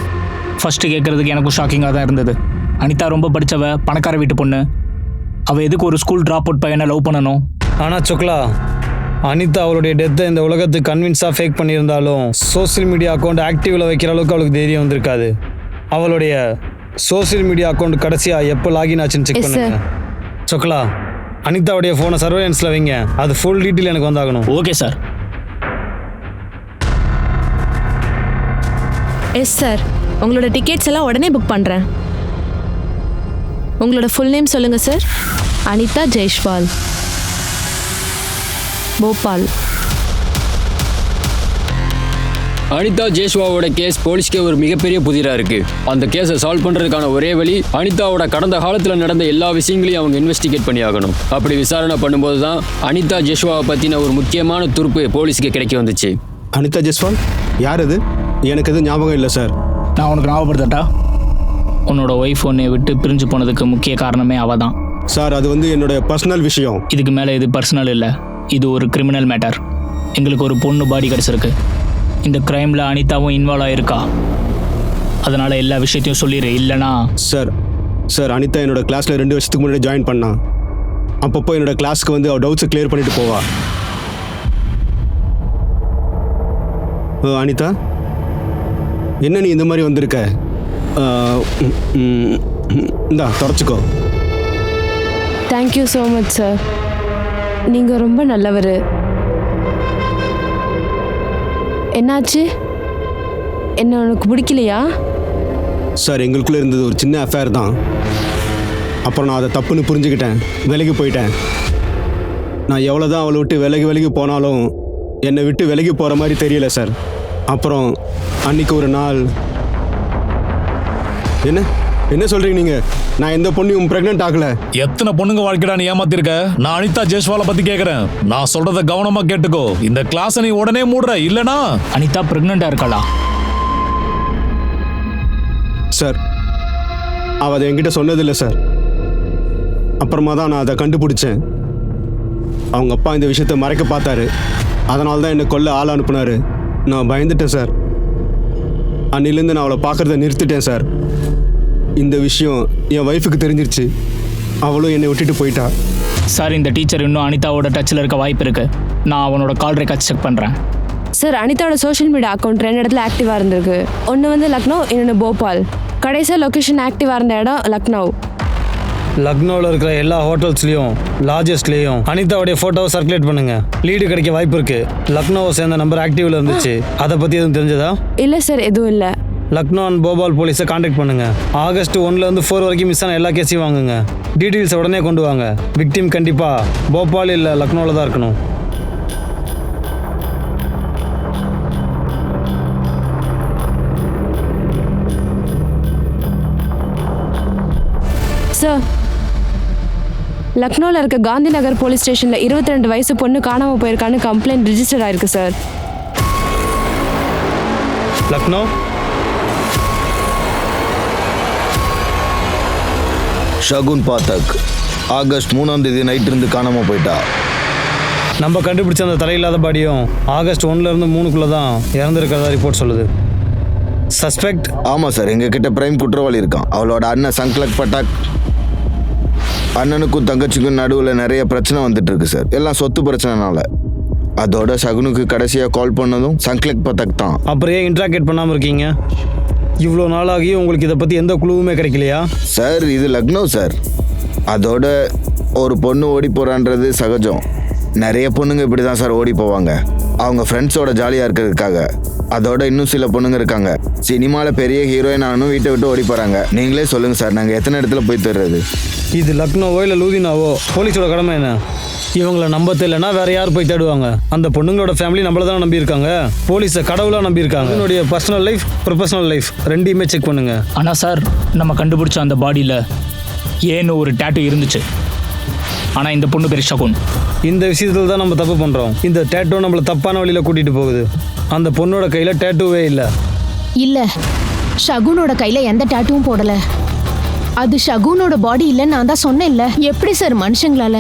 ஃபஸ்ட்டு கேட்குறதுக்கு எனக்கும் ஷாக்கிங்காக தான் இருந்தது. அனிதா ரொம்ப படித்தவ, பணக்கார வீட்டு பொண்ணு. அவள் எதுக்கு ஒரு ஸ்கூல் ட்ராப் அவுட் பையனை லவ் பண்ணணும்? ஆனால் சொக்லா, அனிதா அவளுடைய டெத்தை இந்த உலகத்துக்கு கன்வின்ஸாக ஃபேக் பண்ணியிருந்தாலும் சோசியல் மீடியா அக்கௌண்ட் ஆக்டிவில் வைக்கிற அளவுக்கு அவளுக்கு தைரியம் வந்திருக்காது. அவளுடைய சோசியல் மீடியா அக்கௌண்ட் கடைசியாக எப்போ லாகின் ஆச்சுன்னு செக் பண்ணுங்க. சொக்லா, அனிதாவுடைய ஃபோனை சர்வேலன்ஸில் வைங்க. அது ஃபுல் டீட்டெயில் எனக்கு வந்தாகணும். Okay sir. எஸ் சார், உங்களோட டிக்கெட்ஸ் எல்லாம் உடனே புக் பண்ணுறேன். உங்களோட ஃபுல் நேம் சொல்லுங்கள் சார். அனிதா ஜெய்ஷ்வால், போபால். அனிதா ஜெய்ஷ்வாவோட கேஸ் போலீஸ்க்கே ஒரு மிகப்பெரிய புதிராக இருக்குது. அந்த கேஸை சால்வ் பண்ணுறதுக்கான ஒரே வழி அனிதாவோட கடந்த காலத்தில் நடந்த எல்லா விஷயங்களையும் அவங்க இன்வெஸ்டிகேட் பண்ணி ஆகணும். அப்படி விசாரணை பண்ணும்போது தான் அனிதா ஜெய்ஷ்வாவை பற்றின ஒரு முக்கியமான துருப்பு போலீஸுக்கு கிடைக்க வந்துச்சு. அனிதா ஜெய்ஷ்வால் யார் அது? எனக்கு எதுவும் ஞாபகம் இல்லை சார். நான் உனக்கு ஞாபகப்படுத்தட்டா? உன்னோட ஒய்ஃப் உன்னை விட்டு பிரிஞ்சு போனதுக்கு முக்கிய காரணமே அவள் தான். சார், அது என்னோட பர்சனல் விஷயம். இதுக்கு மேலே இது பர்சனல் இல்லை, இது ஒரு கிரிமினல் மேட்டர். எங்களுக்கு ஒரு பொண்ணு பாடி கிடச்சிருக்கு. இந்த கிரைமில் அனிதாவும் இன்வால்வ் ஆகிருக்கா. அதனால் எல்லா விஷயத்தையும் சொல்லிடு. இல்லைனா சார் அனிதா என்னோட கிளாஸில் 2 வருஷத்துக்கு முன்னாடி ஜாயின் பண்ணான். அப்பப்போ என்னோட கிளாஸ்க்கு வந்து அவள் டவுட்ஸை கிளியர் பண்ணிட்டு போவா. அனிதா, என்ன நீ இந்த மாதிரி வந்திருக்க? இந்தா தொடச்சிக்கோ. Thank you so much sir. நீங்கள் ரொம்ப நல்லவர். என்னாச்சு? என்ன உனக்கு பிடிக்கலையா? சார், எங்களுக்குள்ளே இருந்தது ஒரு சின்ன அஃபேர் தான். அப்புறம் நான் அதை தப்புன்னு புரிஞ்சுக்கிட்டேன், விலகி போயிட்டேன். நான் எவ்வளோ தான் அவளை விட்டு விலகி போனாலும் என்னை விட்டு விலகி போகிற மாதிரி தெரியல சார். அப்புறம் அன்னைக்கு ஒரு நாள் என்ன சொல்கிறீங்க நீங்கள்? நான் எந்த பொண்ணையும் ப்ரெக்னென்ட் ஆகலை. எத்தனை பொண்ணுங்க வாழ்க்கைடா நீ ஏமாத்திருக்க? நான் அனிதா ஜெய்ஷ்வாலை பற்றி கேட்குறேன். நான் சொல்கிறத கவனமாக கேட்டுக்கோ. இந்த கிளாஸை நீ உடனே மூடுற, இல்லைனா அனிதா ப்ரெக்னெண்ட்டாக இருக்காளா? சார், அவள் அதை என்கிட்ட சொன்னதில்லை சார். அப்புறமா தான் நான் அதை கண்டுபிடிச்சேன். அவங்க அப்பா இந்த விஷயத்தை மறைக்க பார்த்தாரு. அதனால தான் என்னை கொல்ல ஆள் அனுப்புனாரு. நான் பயந்துட்டேன் சார். அன்னிலேருந்து நான் அவளை பார்க்குறத நிறுத்திட்டேன் சார். இந்த விஷயம் என் ஒய்ஃபுக்கு தெரிஞ்சிருச்சு. அவளும் என்னை விட்டுட்டு போயிட்டா. சார் இந்த டீச்சர் இன்னும் அனிதாவோட டச்சில் இருக்க வாய்ப்பு இருக்கு. நான் அவனோட கால் ரெக்கார்ட்ஸ் செக் பண்ணுறேன். சார் அனிதாவோட சோஷியல் மீடியா அக்கௌண்ட் 2 இடத்துல ஆக்டிவாக இருந்திருக்கு. ஒன்று வந்து லக்னோ, இன்னொன்று போபால். கடைசியாக லொக்கேஷன் ஆக்டிவாக இருந்த இடம் லக்னோ. லக்னோவில் இருக்கிற எல்லா ஹோட்டல்ஸ்லேயும் லார்ஜஸ்ட்லேயும் அனிதாவுடைய ஃபோட்டோவை சர்க்குலேட் பண்ணுங்க. லீடு கிடைக்க வாய்ப்பு இருக்கு. லக்னோவை சேர்ந்த நம்பர் ஆக்டிவில் இருந்துச்சு. அதை பற்றி எதுவும் தெரிஞ்சதா? இல்லை சார், எதுவும் இல்லை. லக்னோ அண்ட் போபால் போலீஸை காண்டாக்ட் பண்ணுங்க. ஆகஸ்ட் 1 to 4 வரைக்கும் மிஸ் ஆன எல்லா கேஸையும் வாங்குங்க. டீட்டெயில்ஸை உடனே கொண்டு வாங்க. விக்டிம் கண்டிப்பாக போபால் இல்லை லக்னோவில் தான் இருக்கணும். சார், லக்னோவில் இருக்க காந்தி நகர் போலீஸ் ஸ்டேஷனில் 22 வயசு பொண்ணு காணாமல் போயிருக்கான்னு கம்ப்ளைண்ட் ரிஜிஸ்டர் ஆயிருக்கு sir. Lucknow Shagun பாத்தக் August 3 night இருந்து காணாமல் போயிட்டா. நம்ம கண்டுபிடிச்ச அந்த தலையில்லாத பாடியும் ஆகஸ்ட் 1 to 3 தான் இறந்துருக்கிறதா ரிப்போர்ட் சொல்லுது. சஸ்பெக்ட்? ஆமாம் சார், எங்ககிட்ட பிரைம் குற்றவாளி இருக்கான். அவளோட அண்ணன் சங்க்லக் பட்டாக். அண்ணனுக்கும் தங்கச்சிக்கும் நடுவில் நிறைய பிரச்சனை வந்துட்டு இருக்கு சார். எல்லாம் சொத்து பிரச்சனைனால. அதோட ஷகுனுக்கு கடைசியாக கால் பண்ணதும் சங்க்லக் பட்டாக் தான். அப்புறம் ஏன் இன்ட்ராக்ட் பண்ணாமல் இருக்கீங்க? இவ்வளோ நாளாகி உங்களுக்கு இதை பற்றி எந்த குழுவுமே கிடைக்கலையா? சார் இது லக்னோ சார். அதோட ஒரு பொண்ணு ஓடி போகிறான்றது சகஜம். நிறைய பொண்ணுங்க இப்படி தான் சார் ஓடி போவாங்க, அவங்க ஃப்ரெண்ட்ஸோட ஜாலியாக இருக்கிறதுக்காக. அதோட இன்னும் சில பொண்ணுங்க இருக்காங்க, சினிமாவில் பெரிய ஹீரோயின் ஆனும் வீட்டை விட்டு ஓடி போகிறாங்க. நீங்களே சொல்லுங்கள் சார், நாங்கள் எத்தனை இடத்துல போய் தர்றது? இது லக்னோவோ இல்லை லூதினாவோ போலீஸோட கடமை என்ன? இவங்கள நம்ப தெரியலன்னா வேற யார் போய் தேடுவாங்க? அந்த பொண்ணுங்களோட ஃபேமிலி நம்மள தான் நம்பியிருக்காங்க. போலீஸை கடவுளாக நம்பியிருக்காங்க. என்னுடைய பர்சனல் லைஃப், ப்ரொஃபஷனல் லைஃப் ரெண்டையுமே செக் பண்ணுங்க. ஆனால் சார், நம்ம கண்டுபிடிச்ச அந்த பாடியில் ஏன்னு ஒரு டேட்டு இருந்துச்சு. ஆனால் இந்த பொண்ணு பேர் ஷகுன். இந்த விஷயத்தில் தான் நம்ம தப்பு பண்ணுறோம். இந்த டேட்டோ நம்மளை தப்பான வழியில் கூட்டிகிட்டு போகுது. அந்த பொண்ணோட கையில் டேட்டூவே இல்லை. இல்லை, ஷகுனோட கையில் எந்த டேட்டூவும் போடலை. அது ஷகுனோட பாடி இல்லைன்னு நான் தான் சொன்னேன்ல. எப்படி சார் மனுஷங்களால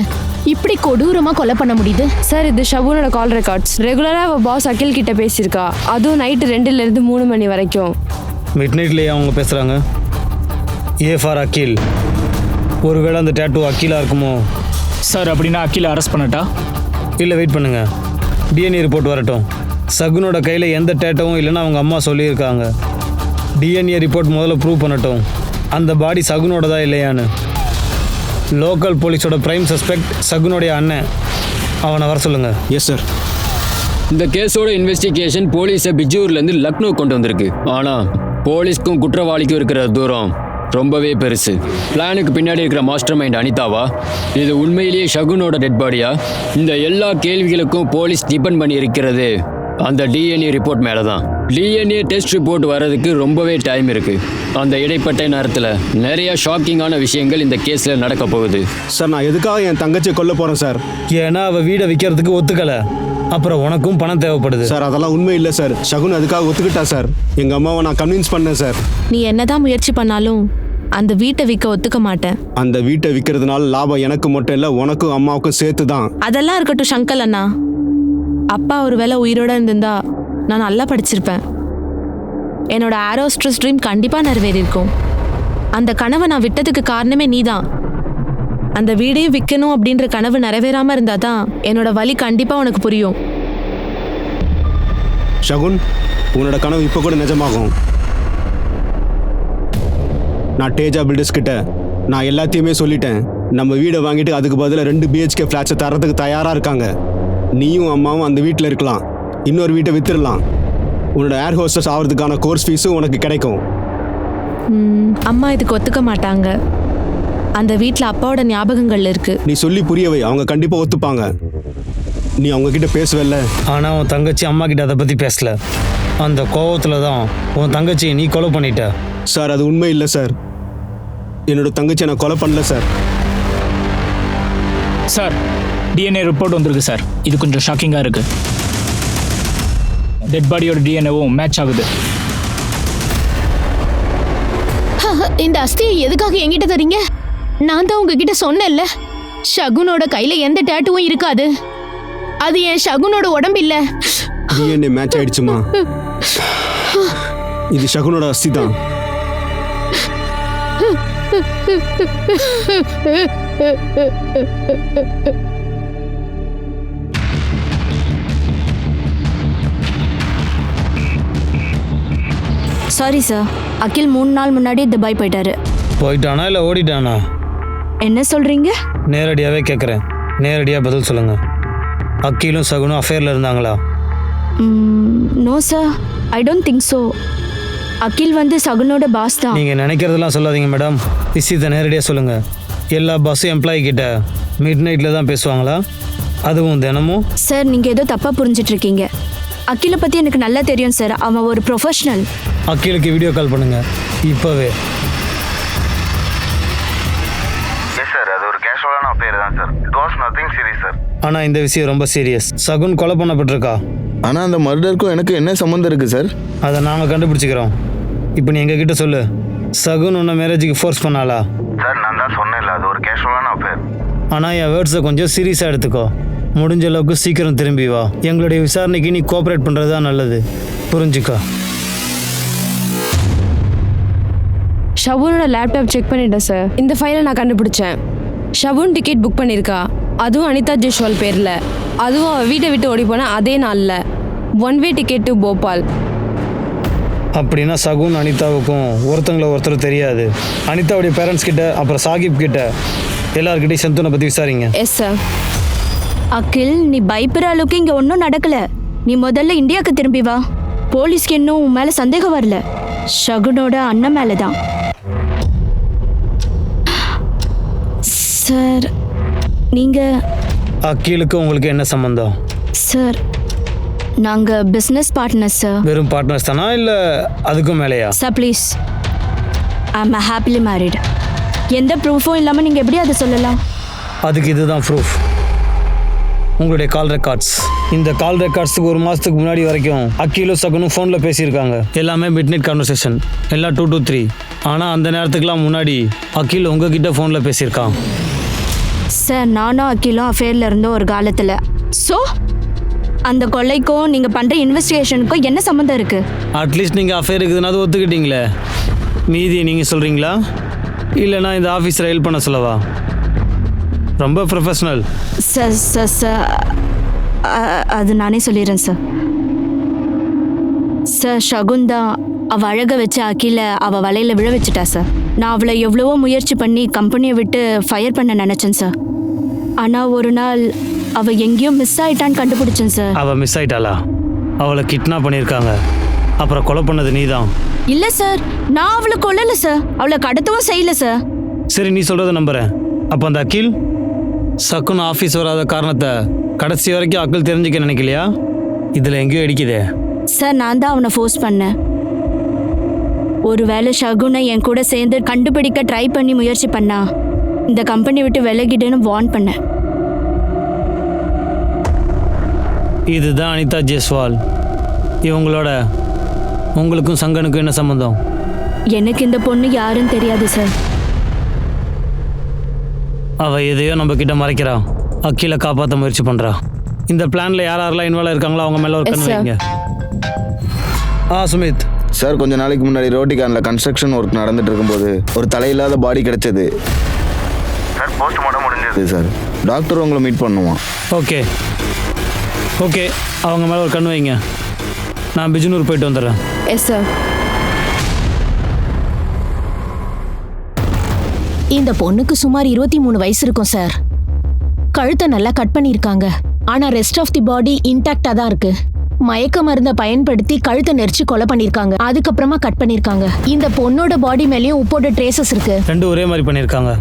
இப்படி கொடூரமாக கொலை பண்ண முடியுது? சார் இது ஷகுனோட கால் ரெக்கார்ட்ஸ். ரெகுலராக அவள் பாஸ் அகில் கிட்ட பேசியிருக்கா. அதுவும் நைட்டு 2 to 3 மணி வரைக்கும். மிட் நைட்லேயே அவங்க பேசுகிறாங்க. ஏ ஃபார் அகில். ஒருவேளை அந்த டேட்டூ அகிலாக இருக்குமோ? சார் அப்படின்னா அகிலை அரெஸ்ட் பண்ணட்டா? இல்லை, வெயிட் பண்ணுங்கள். டிஎன்ஏ ரிப்போர்ட் வரட்டும். சகுனோட கையில் எந்த டேட்டோவும் இல்லைன்னு அவங்க அம்மா சொல்லியிருக்காங்க. டிஎன்ஏ ரிப்போர்ட் முதல்ல ப்ரூவ் பண்ணட்டும் அந்த பாடி சகுனோடதா இல்லையான்னு. லோக்கல் போலீஸோட பிரைம் சஸ்பெக்ட் சகுனோடைய அண்ணன். அவனை வர சொல்லுங்கள். Yes sir. இந்த கேஸோட இன்வெஸ்டிகேஷன் போலீஸை பிஜூர்லேருந்து லக்னோ கொண்டு வந்திருக்கு. ஆனால் போலீஸ்க்கும் குற்றவாளிக்கும் இருக்கிற தூரம் ரொம்பவே பெருசு. பிளானுக்கு பின்னாடி இருக்கிற மாஸ்டர் மைண்ட் அனிதாவா? இது உண்மையிலேயே ஷகுனோட டெட் பாடியா? இந்த எல்லா கேள்விகளுக்கும் போலீஸ் டிபெண்ட் பண்ணி இருக்கிறது அந்த டிஎன்ஏ ரிப்போர்ட் மேலே தான். டிஎன்ஏ டெஸ்ட் ரிப்போர்ட் வர்றதுக்கு ரொம்பவே டைம் இருக்கு. அந்த இடைப்பட்ட நேரத்தில் நிறைய ஷாக்கிங்கான விஷயங்கள் இந்த கேஸில் நடக்க போகுது. சார் நான் எதுக்காக என் தங்கச்சியை கொல்ல போகிறேன் சார்? ஏன்னா அவள் வீடை விற்கிறதுக்கு ஒத்துக்கலை. அப்புறம் உனக்கும் பணம் தேவைப்படுது. சார் அதெல்லாம் உண்மை இல்லை சார். ஷகுன் அதுக்காக ஒத்துக்கிட்டா சார். எங்கள் அம்மாவை நான் கன்வின்ஸ் பண்ணேன் சார். நீ என்னதான் முயற்சி பண்ணாலும் அந்த வீட்டை விற்க ஒத்துக்க மாட்டேன். அந்த வீட்டை விற்கிறதுனால லாபம் எனக்கு மட்டும் இல்லை, உனக்கும் அம்மாவுக்கும் சேர்த்து தான். அதெல்லாம் இருக்கட்டும் சங்கல் அண்ணா. அப்பா ஒரு வேளை உயிரோட இருந்திருந்தா நான் நல்லா படிச்சிருப்பேன். என்னோட ஏரோஸ்ட்ரஸ் ட்ரீம் கண்டிப்பாக நிறைவேறியிருக்கும். அந்த கனவை நான் விட்டதுக்கு காரணமே நீ தான். அந்த வீடையும் விற்கணும் அப்படின்ற கனவு நிறைவேறாமல் இருந்தால் தான் என்னோட வலி கண்டிப்பாக உனக்கு புரியும். ஷகுன், உன்னோட கனவு இப்போ கூட நிஜமாகும். நான் டேஜா பில்டர்ஸ் கிட்ட நான் எல்லாத்தையுமே சொல்லிட்டேன். நம்ம வீடை வாங்கிட்டு அதுக்கு பதிலாக 2 BHK ஃப்ளாட்ஸை தரத்துக்கு தயாராக இருக்காங்க. நீயும் அம்மாவும் அந்த வீட்டில் இருக்கலாம், இன்னொரு வீட்டை வித்துடலாம். உன்னோட ஏர் ஹோஸ்டஸ் ஆகிறதுக்கான கோர்ஸ் ஃபீஸும் உனக்கு கிடைக்கும். அம்மா இதுக்கு ஒத்துக்க மாட்டாங்க. அந்த வீட்டில் அப்பாவோட ஞாபகங்கள் இருக்கு. நீ சொல்லி புரியவை, அவங்க கண்டிப்பாக ஒத்துப்பாங்க. நீ அவங்க கிட்ட பேசுவல்ல. ஆனால் உன் தங்கச்சி அம்மா கிட்ட அதை பற்றி பேசல. அந்த கோவத்தில் தான் உன் தங்கச்சியை நீ கொலை பண்ணிட்ட. சார் அது உண்மை இல்லை சார். என்னோட தங்கச்சியை நான் கொலை பண்ணல சார். சார் டிஎன்ஏ ரிப்போர்ட் வந்திருக்கு சார். இது கொஞ்சம் ஷாக்கிங்காக இருக்கு. டெட் பாடியோட டிஎன்ஏவும் மேட்ச் ஆகுது. இந்த அஸ்தியை எதுக்காக என்கிட்ட தரீங்க? நான் தான் உங்ககிட்ட சொன்னேன்ல, ஷகுனோட கையில எந்த டேட்டுவும் இருக்காது. அது என் ஷகுனோட உடம்பு இல்ல. டிஎன்ஏ மேட்ச் ஆயிடுச்சுமா? இது ஷகுனோட அஸ்தி தான். சாரி சார், அகில் 3 நாள் முன்னாடி துபாய் போயிட்டாரு. போயிட்டானா இல்லை ஓடிட்டானா? என்ன சொல்றீங்க? நேரடியாகவே கேட்குறேன், நேரடியாக பதில் சொல்லுங்கள். அக்கீலும் சகுனும் அஃபேரில் இருந்தாங்களா? No sir, I don't think so. Akhil வந்து சகுனோட பாஸ் தான். நீங்கள் நினைக்கிறதெல்லாம் சொல்லாதீங்க மேடம், விஷயத்தை நேரடியாக சொல்லுங்கள். எல்லா பஸ்ஸும் எம்ப்ளாயி கிட்ட மிட் நைட்டில் தான் பேசுவாங்களா? அதுவும் தினமும்? சார், நீங்கள் ஏதோ தப்பாக புரிஞ்சிட்டு இருக்கீங்க. அகிலை பற்றி எனக்கு நல்லா தெரியும் சார், அவன் ஒரு ப்ரொஃபஷனல். அக்கீலுக்கு வீடியோ கால் பண்ணுங்கள் இப்போவே. சார், அது ஒரு கேஷுவலான அஃபேர் தான் sir. It was nothing serious sir. ஆனால் இந்த விஷயம் ரொம்ப சீரியஸ். சகுன் கொலை பண்ணப்பட்டிருக்கா. ஆனால் அந்த மர்டருக்கும் எனக்கு என்ன சம்மந்தம் இருக்குது சார்? அதை நாங்கள் கண்டுபிடிச்சிக்கிறோம். இப்போ நீ எங்ககிட்ட சொல்லு, சகுன் உன்னை மேரேஜுக்கு ஃபோர்ஸ் பண்ணாளா? சார், நான் தான் சொன்னேன்ல, அது ஒரு கேஷுவலான அஃபேர். ஆனால் என் வேர்ட்ஸை கொஞ்சம் சீரியஸாக எடுத்துக்கோ. முடிஞ்ச அளவுக்கு சீக்கிரம் திரும்பி வா. எங்களுடைய விசாரணைக்கு நீ கோஆப்ரேட் பண்ணுறது தான் நல்லது, புரிஞ்சுக்கோ. ஷவுனோட லேப்டாப் செக் பண்ணிட்டேன் சார். இந்த ஃபைலை நான் கண்டுபிடிச்சேன். ஷவுன் டிக்கெட் புக் பண்ணியிருக்கா, அதுவும் அனிதா ஜெய்ஸ்வால் பேரில். அதுவும் அவள் வீட்டை விட்டு ஓடி போனால் அதே நாளில். 1 வே டிக்கெட் டு போபால். அப்படின்னா சகுன் அனிதாவுக்கும் ஒருத்தர் தெரியாது. அனிதாவுடைய பேரண்ட்ஸ் கிட்ட, அப்புறம் சாகிப் கிட்ட, எல்லார்கிட்டையும் சந்துனை பற்றி விசாரிங்க. Yes sir. அகில், நீ பயப்படுற அளவுக்கு இங்கே ஒன்றும் நடக்கல. நீ முதல்ல இந்தியாவுக்கு திரும்பி வா. போலீஸ்க்கு இன்னும் உன் மேலே சந்தேகம் வரல, ஷகுனோட அண்ணன் மேலே தான். சார், நீங்கள்... அக்கீலுக்கு உங்களுக்கு என்ன சம்பந்தம்? சார், நாங்கள் பிஸ்னஸ் பார்ட்னர்ஸ் சார். வெறும் பார்ட்னர்ஸ் தானா இல்லை அதுக்கும் மேலேயா? Sir please, I am happily married. எந்த ப்ரூஃபும் இல்லாமல் நீங்கள் எப்படி அதை சொல்லலாம்? அதுக்கு இதுதான் ப்ரூஃப், உங்களுடைய கால் ரெக்கார்ட்ஸ். இந்த கால் ரெக்கார்ட்ஸுக்கு 1 மாதத்துக்கு முன்னாடி வரைக்கும் அக்கீலும் சகுனும் ஃபோனில் பேசியிருக்காங்க. எல்லாமே மிட் நைட் கான்வர்சேஷன், எல்லாம் 2 to 3. ஆனால் அந்த நேரத்துக்குலாம் முன்னாடி அக்கீல் உங்ககிட்ட ஃபோனில் பேசியிருக்கான். சார், நானும் அகிலும் அஃபேரில் இருந்தோம் ஒரு காலத்தில். ஸோ அந்த கொள்ளைக்கும் நீங்கள் பண்ணுற இன்வெஸ்டிகேஷனுக்கும் என்ன சம்மந்தம் இருக்குது? அட்லீஸ்ட் நீங்கள் அஃபேர் இருக்குதுன்னா ஒத்துக்கிட்டீங்களே, மீதியை நீங்கள் சொல்கிறீங்களா இல்லைனா இந்த ஆஃபீஸரை ஹெல்ப் பண்ண சொல்லவா? ரொம்ப ப்ரொஃபஷ்னல். சார் சார் சார், அது நானே சொல்லிடுறேன் சார். சார், ஷகுன் தான் அவள் அழக வச்சு அகில அவள் வலையில் விழ வச்சுட்டா சார். நான் அவளை எவ்வளவோ முயற்சி பண்ணி கம்பெனியை விட்டு ஃபயர் பண்ண நினச்சேன் சார். ஆனால் ஒரு நாள் அவள் எங்கேயோ மிஸ் ஆயிட்டான்னு கண்டுபிடிச்சேன் சார். அவள் மிஸ் ஆயிட்டாளா? அவளை கிட்னாப் பண்ணியிருக்காங்க, அப்புறம் கொலை பண்ணது நீ தான்? இல்லை சார், நான் அவளை கொல்லலை சார், அவளை கடத்தவும் செய்யலை சார். சரி, நீ சொல்கிறத நம்புகிறேன். அப்போ அந்த அகில் சகுன் ஆஃபீஸ் வராத காரணத்தை கடைசி வரைக்கும் அகில் தெரிஞ்சுக்க நினைக்கலையா? இதில் எங்கேயோ அடிக்குதே. சார், நான் தான் அவனை ஃபோர்ஸ் பண்ணேன். ஒருவேளை ஷகுனை என் கூட சேர்ந்து கண்டுபிடிக்க ட்ரை பண்ணி முயற்சி பண்ணா இந்த கம்பெனி விட்டு விலகிடுன்னு வார்ன் பண்ணேன். இதுதான் அனிதா ஜெய்ஸ்வால். இவங்களோட உங்களுக்கும் சங்கனுக்கும் என்ன சம்பந்தம்? எனக்கு இந்த பொண்ணு யாருன்னு தெரியாது சார். அவள் எதையோ நம்ம கிட்ட மறைக்கிறா, அக்கீலை காப்பாற்ற முயற்சி பண்ணுறா. இந்த பிளானில் யாரெல்லாம் இன்வால்வ் இருக்காங்களோ அவங்க மேலே ஒரு கண் வைங்க. சுமித் சார், கொஞ்ச நாளைக்கு முன்னாடி ரோட்டிகானில் கன்ஸ்ட்ரக்ஷன் ஒர்க் நடந்துட்டு இருக்கும்போது ஒரு தலையில்லாத பாடி கிடைச்சது சார். போஸ்ட்மார்ட்டம் முடிஞ்சது சார். டாக்டர் உங்களை மீட் பண்ணுவான். ஓகே ஓகே, அவங்க மேலே ஒரு கண் வைங்க. நான் பிஜ்னூர் போயிட்டு வந்துடுறேன். Yes sir. இந்த பொண்ணுக்கு சுமார் 23 வயசு இருக்கும் சார். கழுத்தை நல்லா கட் பண்ணியிருக்காங்க, ஆனா ரெஸ்ட் ஆஃப் தி பாடி இன்டாக்டா தான் இருக்கு. மயக்க மருந்தை பயன்படுத்தி கழுத்தை நெரிச்சு கொலை பண்ணிருக்காங்க, அதுக்கப்புறமா கட் பண்ணிருக்காங்க. இந்த பொண்ணோட பாடி மேலயும் உப்போட ட்ரேசஸ் இருக்கு. ரெண்டும் ஒரே மாதிரி பண்ணிருக்காங்க.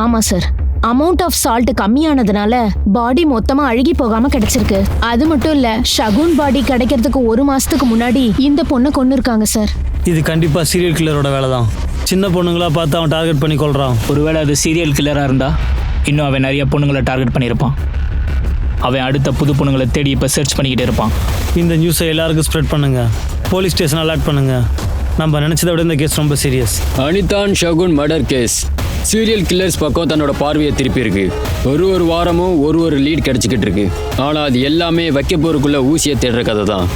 ஆமா சார். அமௌண்ட் ஆஃப் சால்ட் கம்மியானதுனால பாடி மொத்தமா அழுகி போகாம கிடைச்சிருக்கு. அது மட்டும் இல்ல, ஷகுன் பாடி கிடைக்கிறதுக்கு 1 மாசத்துக்கு முன்னாடி இந்த பொண்ணை கொன்னு இருக்காங்க சார். இது கண்டிப்பா சீரியல் கில்லரோட வேலை தான். சின்ன பொண்ணுங்களா பார்த்து அவன் டார்கெட் பண்ணி கொள்றான். ஒருவேளை அது சீரியல் கில்லராக இருந்தா இன்னும் அவன் நிறைய பொண்ணுங்களை டார்கெட் பண்ணியிருப்பான். அவன் அடுத்த புது பொண்ணுங்களை தேடி இப்போ சர்ச் பண்ணிக்கிட்டே இருப்பான். இந்த நியூஸை எல்லாருக்கும் ஸ்ப்ரெட் பண்ணுங்க, போலீஸ் ஸ்டேஷன் அலர்ட் பண்ணுங்க. நம்ம நினைச்சதை விட இந்த கேஸ் ரொம்ப serious. Anita Shagun murder case serial killers பக்கம் தன்னோட பார்வையை திருப்பி இருக்கு. ஒரு வாரமும் ஒரு லீட் கிடைச்சிக்கிட்டு இருக்கு. ஆனால் அது எல்லாமே வைக்க போருக்குள்ள ஊசியை தேடுற கதை தான்.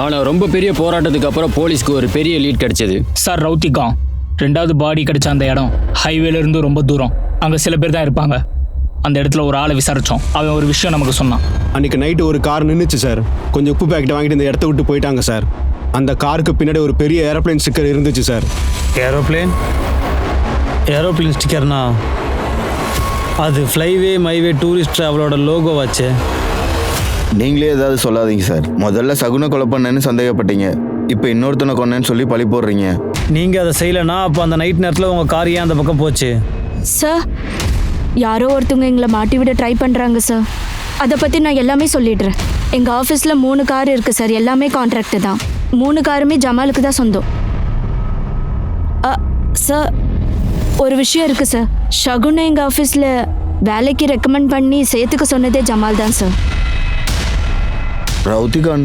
ஆனால் ரொம்ப பெரிய போராட்டத்துக்கு அப்புறம் போலீஸ்க்கு ஒரு பெரிய லீட் கிடைச்சது. சார் ரவுத்திகா 2வது பாடி கிடைச்ச அந்த இடம் ஹைவேல இருந்து ரொம்ப தூரம். அங்கே சில பேர் தான் இருப்பாங்க. அந்த இடத்துல ஒரு ஆளை விசாரிச்சோம். அவன் ஒரு விஷயம் நமக்கு சொன்னான். அன்றைக்கி நைட்டு ஒரு கார் நின்றுச்சு சார். கொஞ்சம் உப்பு பேக்கெட் வாங்கிட்டு இந்த இடத்த விட்டு போயிட்டாங்க சார். அந்த காருக்கு பின்னாடி ஒரு பெரிய ஏரோப்ளேன் ஸ்டிக்கர் இருந்துச்சு சார். ஏரோப்ளேன் ஸ்டிக்கர்னா அது ஃப்ளைவே மைவே டூரிஸ்ட் ட்ராவலோட லோகோ வாச்சு. நீங்களே ஏதாவது சொல்லாதீங்க சார். முதல்ல சகுனை கொலை பண்ணேன்னு சந்தேகப்பட்டீங்க, இப்போ இன்னொருத்தனை கொன்னேன்னு சொல்லி பழி போடுறீங்க. நீங்கள் அதை செய்யலைன்னா அப்போ அந்த நைட் நேரத்தில் உங்கள் கார் ஏன் அந்த பக்கம் போச்சு? சார் யாரோ ஒருத்தவங்க எங்களை மாட்டி விட ட்ரை பண்ணுறாங்க சார். அதை பற்றி நான் எல்லாமே சொல்லிடுறேன். எங்கள் ஆஃபீஸில் 3 கார் இருக்குது சார். எல்லாமே கான்ட்ராக்டு தான். 3 காருமே ஜமாலுக்கு தான் சொந்தம். சார் ஒரு விஷயம் இருக்குது சார். ஷகுனை எங்கள் ஆஃபீஸில் வேலைக்கு ரெக்கமெண்ட் பண்ணி சேர்த்துக்க சொன்னதே ஜமால் தான் சார். ரவுத்திகான்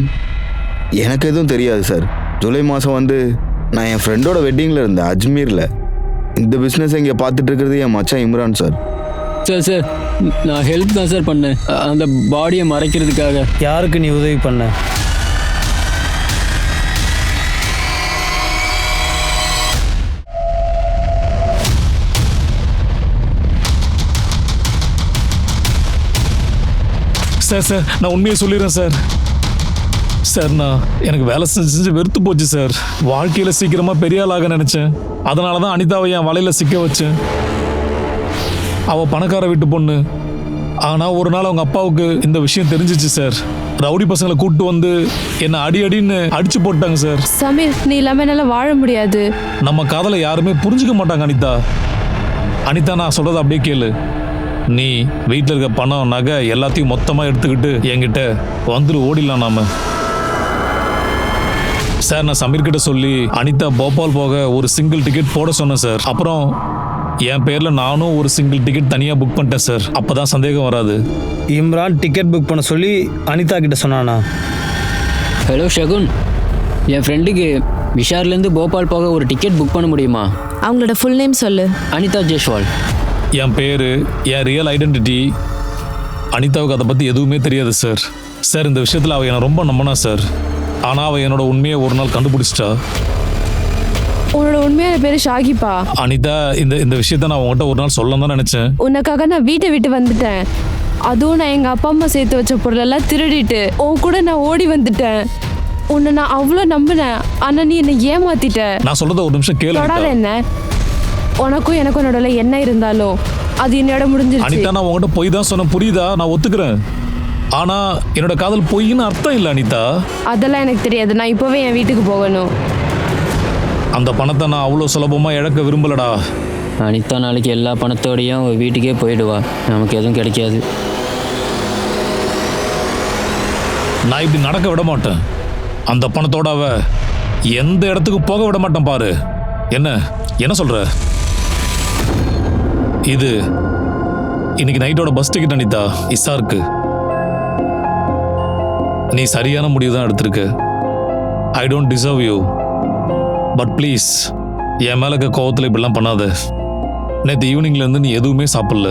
எனக்கு எதுவும் தெரியாது சார். ஜூலை மாதம் வந்து நான் என் ஃப்ரெண்டோட வெட்டிங்கில் இருந்தேன் அஜ்மீரில். இந்த பிஸ்னஸ் இங்கே பார்த்துட்டு இருக்கிறது என் மச்சான் இம்ரான் சார். சார் நான் ஹெல்ப் தான் சார் பண்ணேன், அந்த பாடியை மறைக்கிறதுக்காக. யாருக்கு நீ உதவி பண்ண? சார் நான் உண்மையை சொல்லிடுறேன் சார். நான் எனக்கு வேலை செஞ்சு வெறுத்து போச்சு சார். வாழ்க்கையில் சீக்கிரமாக பெரிய ஆளாக நினச்சேன். அதனால தான் அனிதாவை என் வலையில் சிக்க வச்சேன். அவள் பணக்கார வீட்டு பொண்ணு. ஆனால் ஒரு நாள் அவங்க அப்பாவுக்கு இந்த விஷயம் தெரிஞ்சிச்சு சார். ரவுடி பசங்களை கூப்பிட்டு வந்து என்னை அடின்னு அடிச்சு போட்டாங்க சார். சமீர், நீ இல்லாமல் என்னால் வாழ முடியாது. நம்ம காதலை யாருமே புரிஞ்சுக்க மாட்டாங்க அனிதா நான் சொல்கிறத அப்படியே கேளு. நீ வீட்டில் இருக்க பணம் நகை எல்லாத்தையும் மொத்தமாக எடுத்துக்கிட்டு என்கிட்ட வந்துட்டு ஓடிடலாம் நாம. சார் நான் சமீர்கிட்ட சொல்லி அனிதா போபால் போக ஒரு சிங்கிள் டிக்கெட் போட சொன்னேன் சார். அப்புறம் என் பேரில் நானும் ஒரு சிங்கிள் டிக்கெட் தனியாக புக் பண்ணிட்டேன் சார். அப்போ தான் சந்தேகம் வராது. இம்ரான் டிக்கெட் புக் பண்ண சொல்லி அனிதா கிட்ட சொன்னானா? ஹலோ ஷகுன், என் ஃப்ரெண்டுக்கு விஷார்லேருந்து போபால் போக ஒரு டிக்கெட் புக் பண்ண முடியுமா? அவங்களோட ஃபுல் நேம் சொல்லு. அனிதா ஜெய்ஸ்வால். என் பேர், என் ரியல் ஐடென்டிட்டி. அனிதாவுக்கு அதை பற்றி எதுவுமே தெரியாது சார். இந்த விஷயத்தில் அவள் என்னை ரொம்ப நம்பினா சார். ஆனால் அவள் என்னோட உண்மையை ஒரு நாள் கண்டுபிடிச்சிட்டா. உன்னோட உண்மையான பேர் ஷாகிப்பா. அனிதா, இந்த விஷயத்த நான் உங்கள்கிட்ட ஒரு நாள் சொல்லலாம் தான் நினச்சேன். உனக்காக நான் வீட்டை விட்டு வந்துட்டேன். அதுவும் நான் எங்கள் அப்பா அம்மா சேர்த்து வச்ச பொருளெல்லாம் திருடிட்டு உன் கூட நான் ஓடி வந்துட்டேன். உன்னை நான் அவ்வளோ நம்பினேன், ஆனால் நீ என்னை ஏமாத்திட்ட. நான் சொல்கிறத ஒரு நிமிஷம் கேளு. தொடாத என்ன. உனக்கும் எனக்கும் நடுவில் என்ன இருந்தாலும் அது என்னோட முடிஞ்சிருச்சு. அனிதா, நான் உங்கள்கிட்ட பொய் தான் சொன்னேன், புரியுதா? நான் ஒத்துக்கிறேன். ஆனால் என்னோட காதல் பொய்ன்னு அர்த்தம் இல்லை அனிதா. அதெல்லாம் எனக்கு தெரியாது. நான் இப்போவே என் வீட்டுக்கு போகணும். அந்த பணத்தை நான் அவ்வளோ சுலபமாக இழக்க விரும்பலடா. அனிதா நாளைக்கு எல்லா பணத்தோடையும் வீட்டுக்கே போயிடுவா. நமக்கு எதுவும் கிடைக்காது. நான் இப்படி நடக்க விட மாட்டேன். அந்த பணத்தோட அவ எந்த இடத்துக்கு போக விட மாட்டேன். பாரு, என்ன சொல்ற? இது இன்னைக்கு நைட்டோட பஸ் டிக்கெட் அனிதா, இசாருக்கு. நீ சரியான முடிவு தான் எடுத்திருக்க. I don't deserve you, but please என் மேலே இருக்க கோவத்தில் இப்படிலாம் பண்ணாத. நேற்று ஈவினிங்லேருந்து நீ எதுவுமே சாப்பிடல.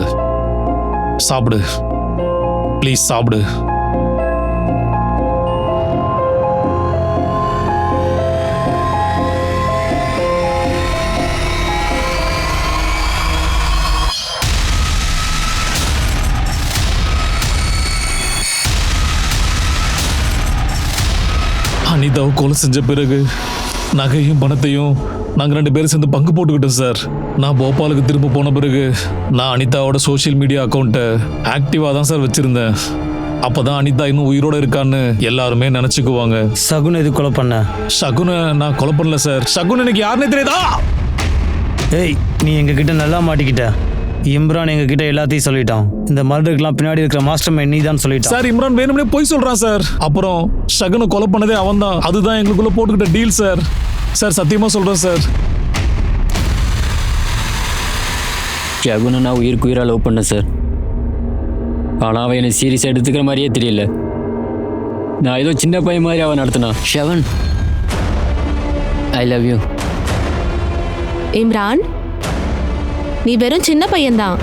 சாப்பிடு ப்ளீஸ், சாப்பிடு. அனிதாவை கொலை செஞ்ச பிறகு நகையும் பணத்தையும் நாங்கள் 2 பேரும் சேர்ந்து பங்கு போட்டுக்கிட்டோம் சார். நான் போபாலுக்கு திரும்ப போன பிறகு நான் அனிதாவோட சோஷியல் மீடியா அக்கௌண்ட்டை ஆக்டிவாக தான் சார் வச்சுருந்தேன். அப்போ தான் அனிதா இன்னும் உயிரோடு இருக்கான்னு எல்லாருமே நினச்சிக்குவாங்க. சகுன் எது கொலை பண்ண? சகுனை நான் கொலை பண்ணல சார். சகுன் எனக்கு யாருன்னே தெரியாதா? ஏய், நீ எங்ககிட்ட நல்லா மாட்டிக்கிட்ட. இம்ரான் எங்ககிட்ட எல்லாத்தையும் சொல்லிட்டான். இந்த மர்டருக்குலாம் பின்னாடி இருக்கிற மாஸ்டர் மைண்ட் நீ தான் சொல்லிட்டான் சார். இம்ரான் வேணும்னே போய் சொல்கிறான் சார். அப்புறம் சகுனை கொலை பண்ணதே அவன் தான். அதுதான் எங்களுக்குள்ளே போட்டுக்கிட்ட டீல் சார். சத்தியமாக சொல்கிறேன் சார். ஷகுனை நான் உயிராக லவ் பண்ணேன் சார். ஆனால் அவன் என்னை சீரியஸாக எடுத்துக்கிற மாதிரியே தெரியல. நான் ஏதோ சின்ன பையன் மாதிரி அவன் நடத்தினான். ஷவன், ஐ லவ் யூ. இம்ரான், நீ வெறும் சின்ன பையன்தான்.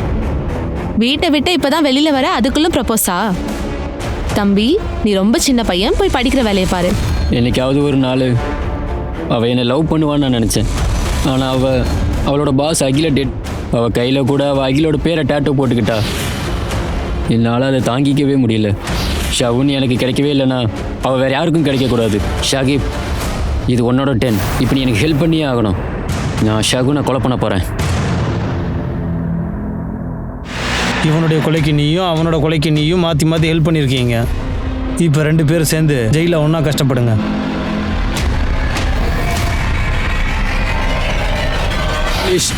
வீட்டை விட்டு இப்பதான் வெளியில வர, அதுக்குள்ள ப்ரப்போஸா? தம்பி, நீ ரொம்ப சின்ன பையன், போய் படிக்கிற வேலையை பாரு. என்னைக்காவது ஒரு நாள் அவள் என்னை லவ் பண்ணுவான்னு நான் நினச்சேன். ஆனால் அவளோட பாஸ் அகில டெட். அவள் கையில் கூட அவள் அகிலோட பேரை டேட்டோ போட்டுக்கிட்டா. என்னால் அதை தாங்கிக்கவே முடியல. ஷகுன் எனக்கு கிடைக்கவே இல்லைன்னா அவள் வேறு யாருக்கும் கிடைக்கக்கூடாது. ஷாகிப், இது உன்னோட 10. இப்போ நீ எனக்கு ஹெல்ப் பண்ணியே ஆகணும். நான் ஷகுனை கொலை பண்ண போகிறேன். இவனுடைய கொலைக்கு நீயும் அவனோட கொலைக்கு நீயும் மாற்றி மாற்றி ஹெல்ப் பண்ணியிருக்கீங்க. இப்போ 2 பேரும் சேர்ந்து ஜெயிலில் ஒன்றா கஷ்டப்படுங்க.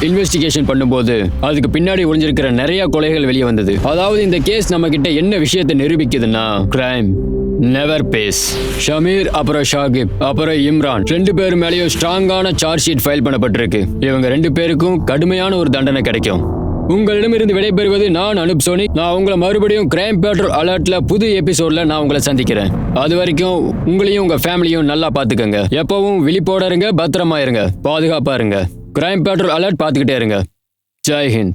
இன்வெஸ்டிகேஷன் பண்ணும்போது அதுக்கு பின்னாடி ஒளிஞ்சிருக்கிற நிறைய கொலைகள் வெளியே வந்தது. அதாவது இந்த கேஸ் நம்ம கிட்ட என்ன விஷயத்தை நிரூபிக்குதுன்னா, கிரைம் நெவர் பேஸ். ஷமீர் அப்புறம் ஷாகிப் அப்புறம் இம்ரான் 2 பேர் மேலேயும் ஸ்ட்ராங்கான சார்ஜ் ஷீட் ஃபைல் பண்ணப்பட்டிருக்கு. இவங்க 2 பேருக்கும் கடுமையான ஒரு தண்டனை கிடைக்கும். உங்களிடமிருந்து விடைபெறுவது நான் அனுப் சோனிக். நான் உங்களை மறுபடியும் கிரைம் பேட்ரோல் அலர்ட்ல புது எபிசோட்ல நான் உங்களை சந்திக்கிறேன். அது வரைக்கும் உங்களையும் உங்க ஃபேமிலியும் நல்லா பாத்துக்கங்க. எப்பவும் விழிப்போட இருங்க, பத்திரமா இருங்க, பாதுகாப்பா இருங்க. கிரைம் பேட்ரோல் அலர்ட் பார்த்துக்கிட்டே இருங்க. ஜெய் ஹிந்த்.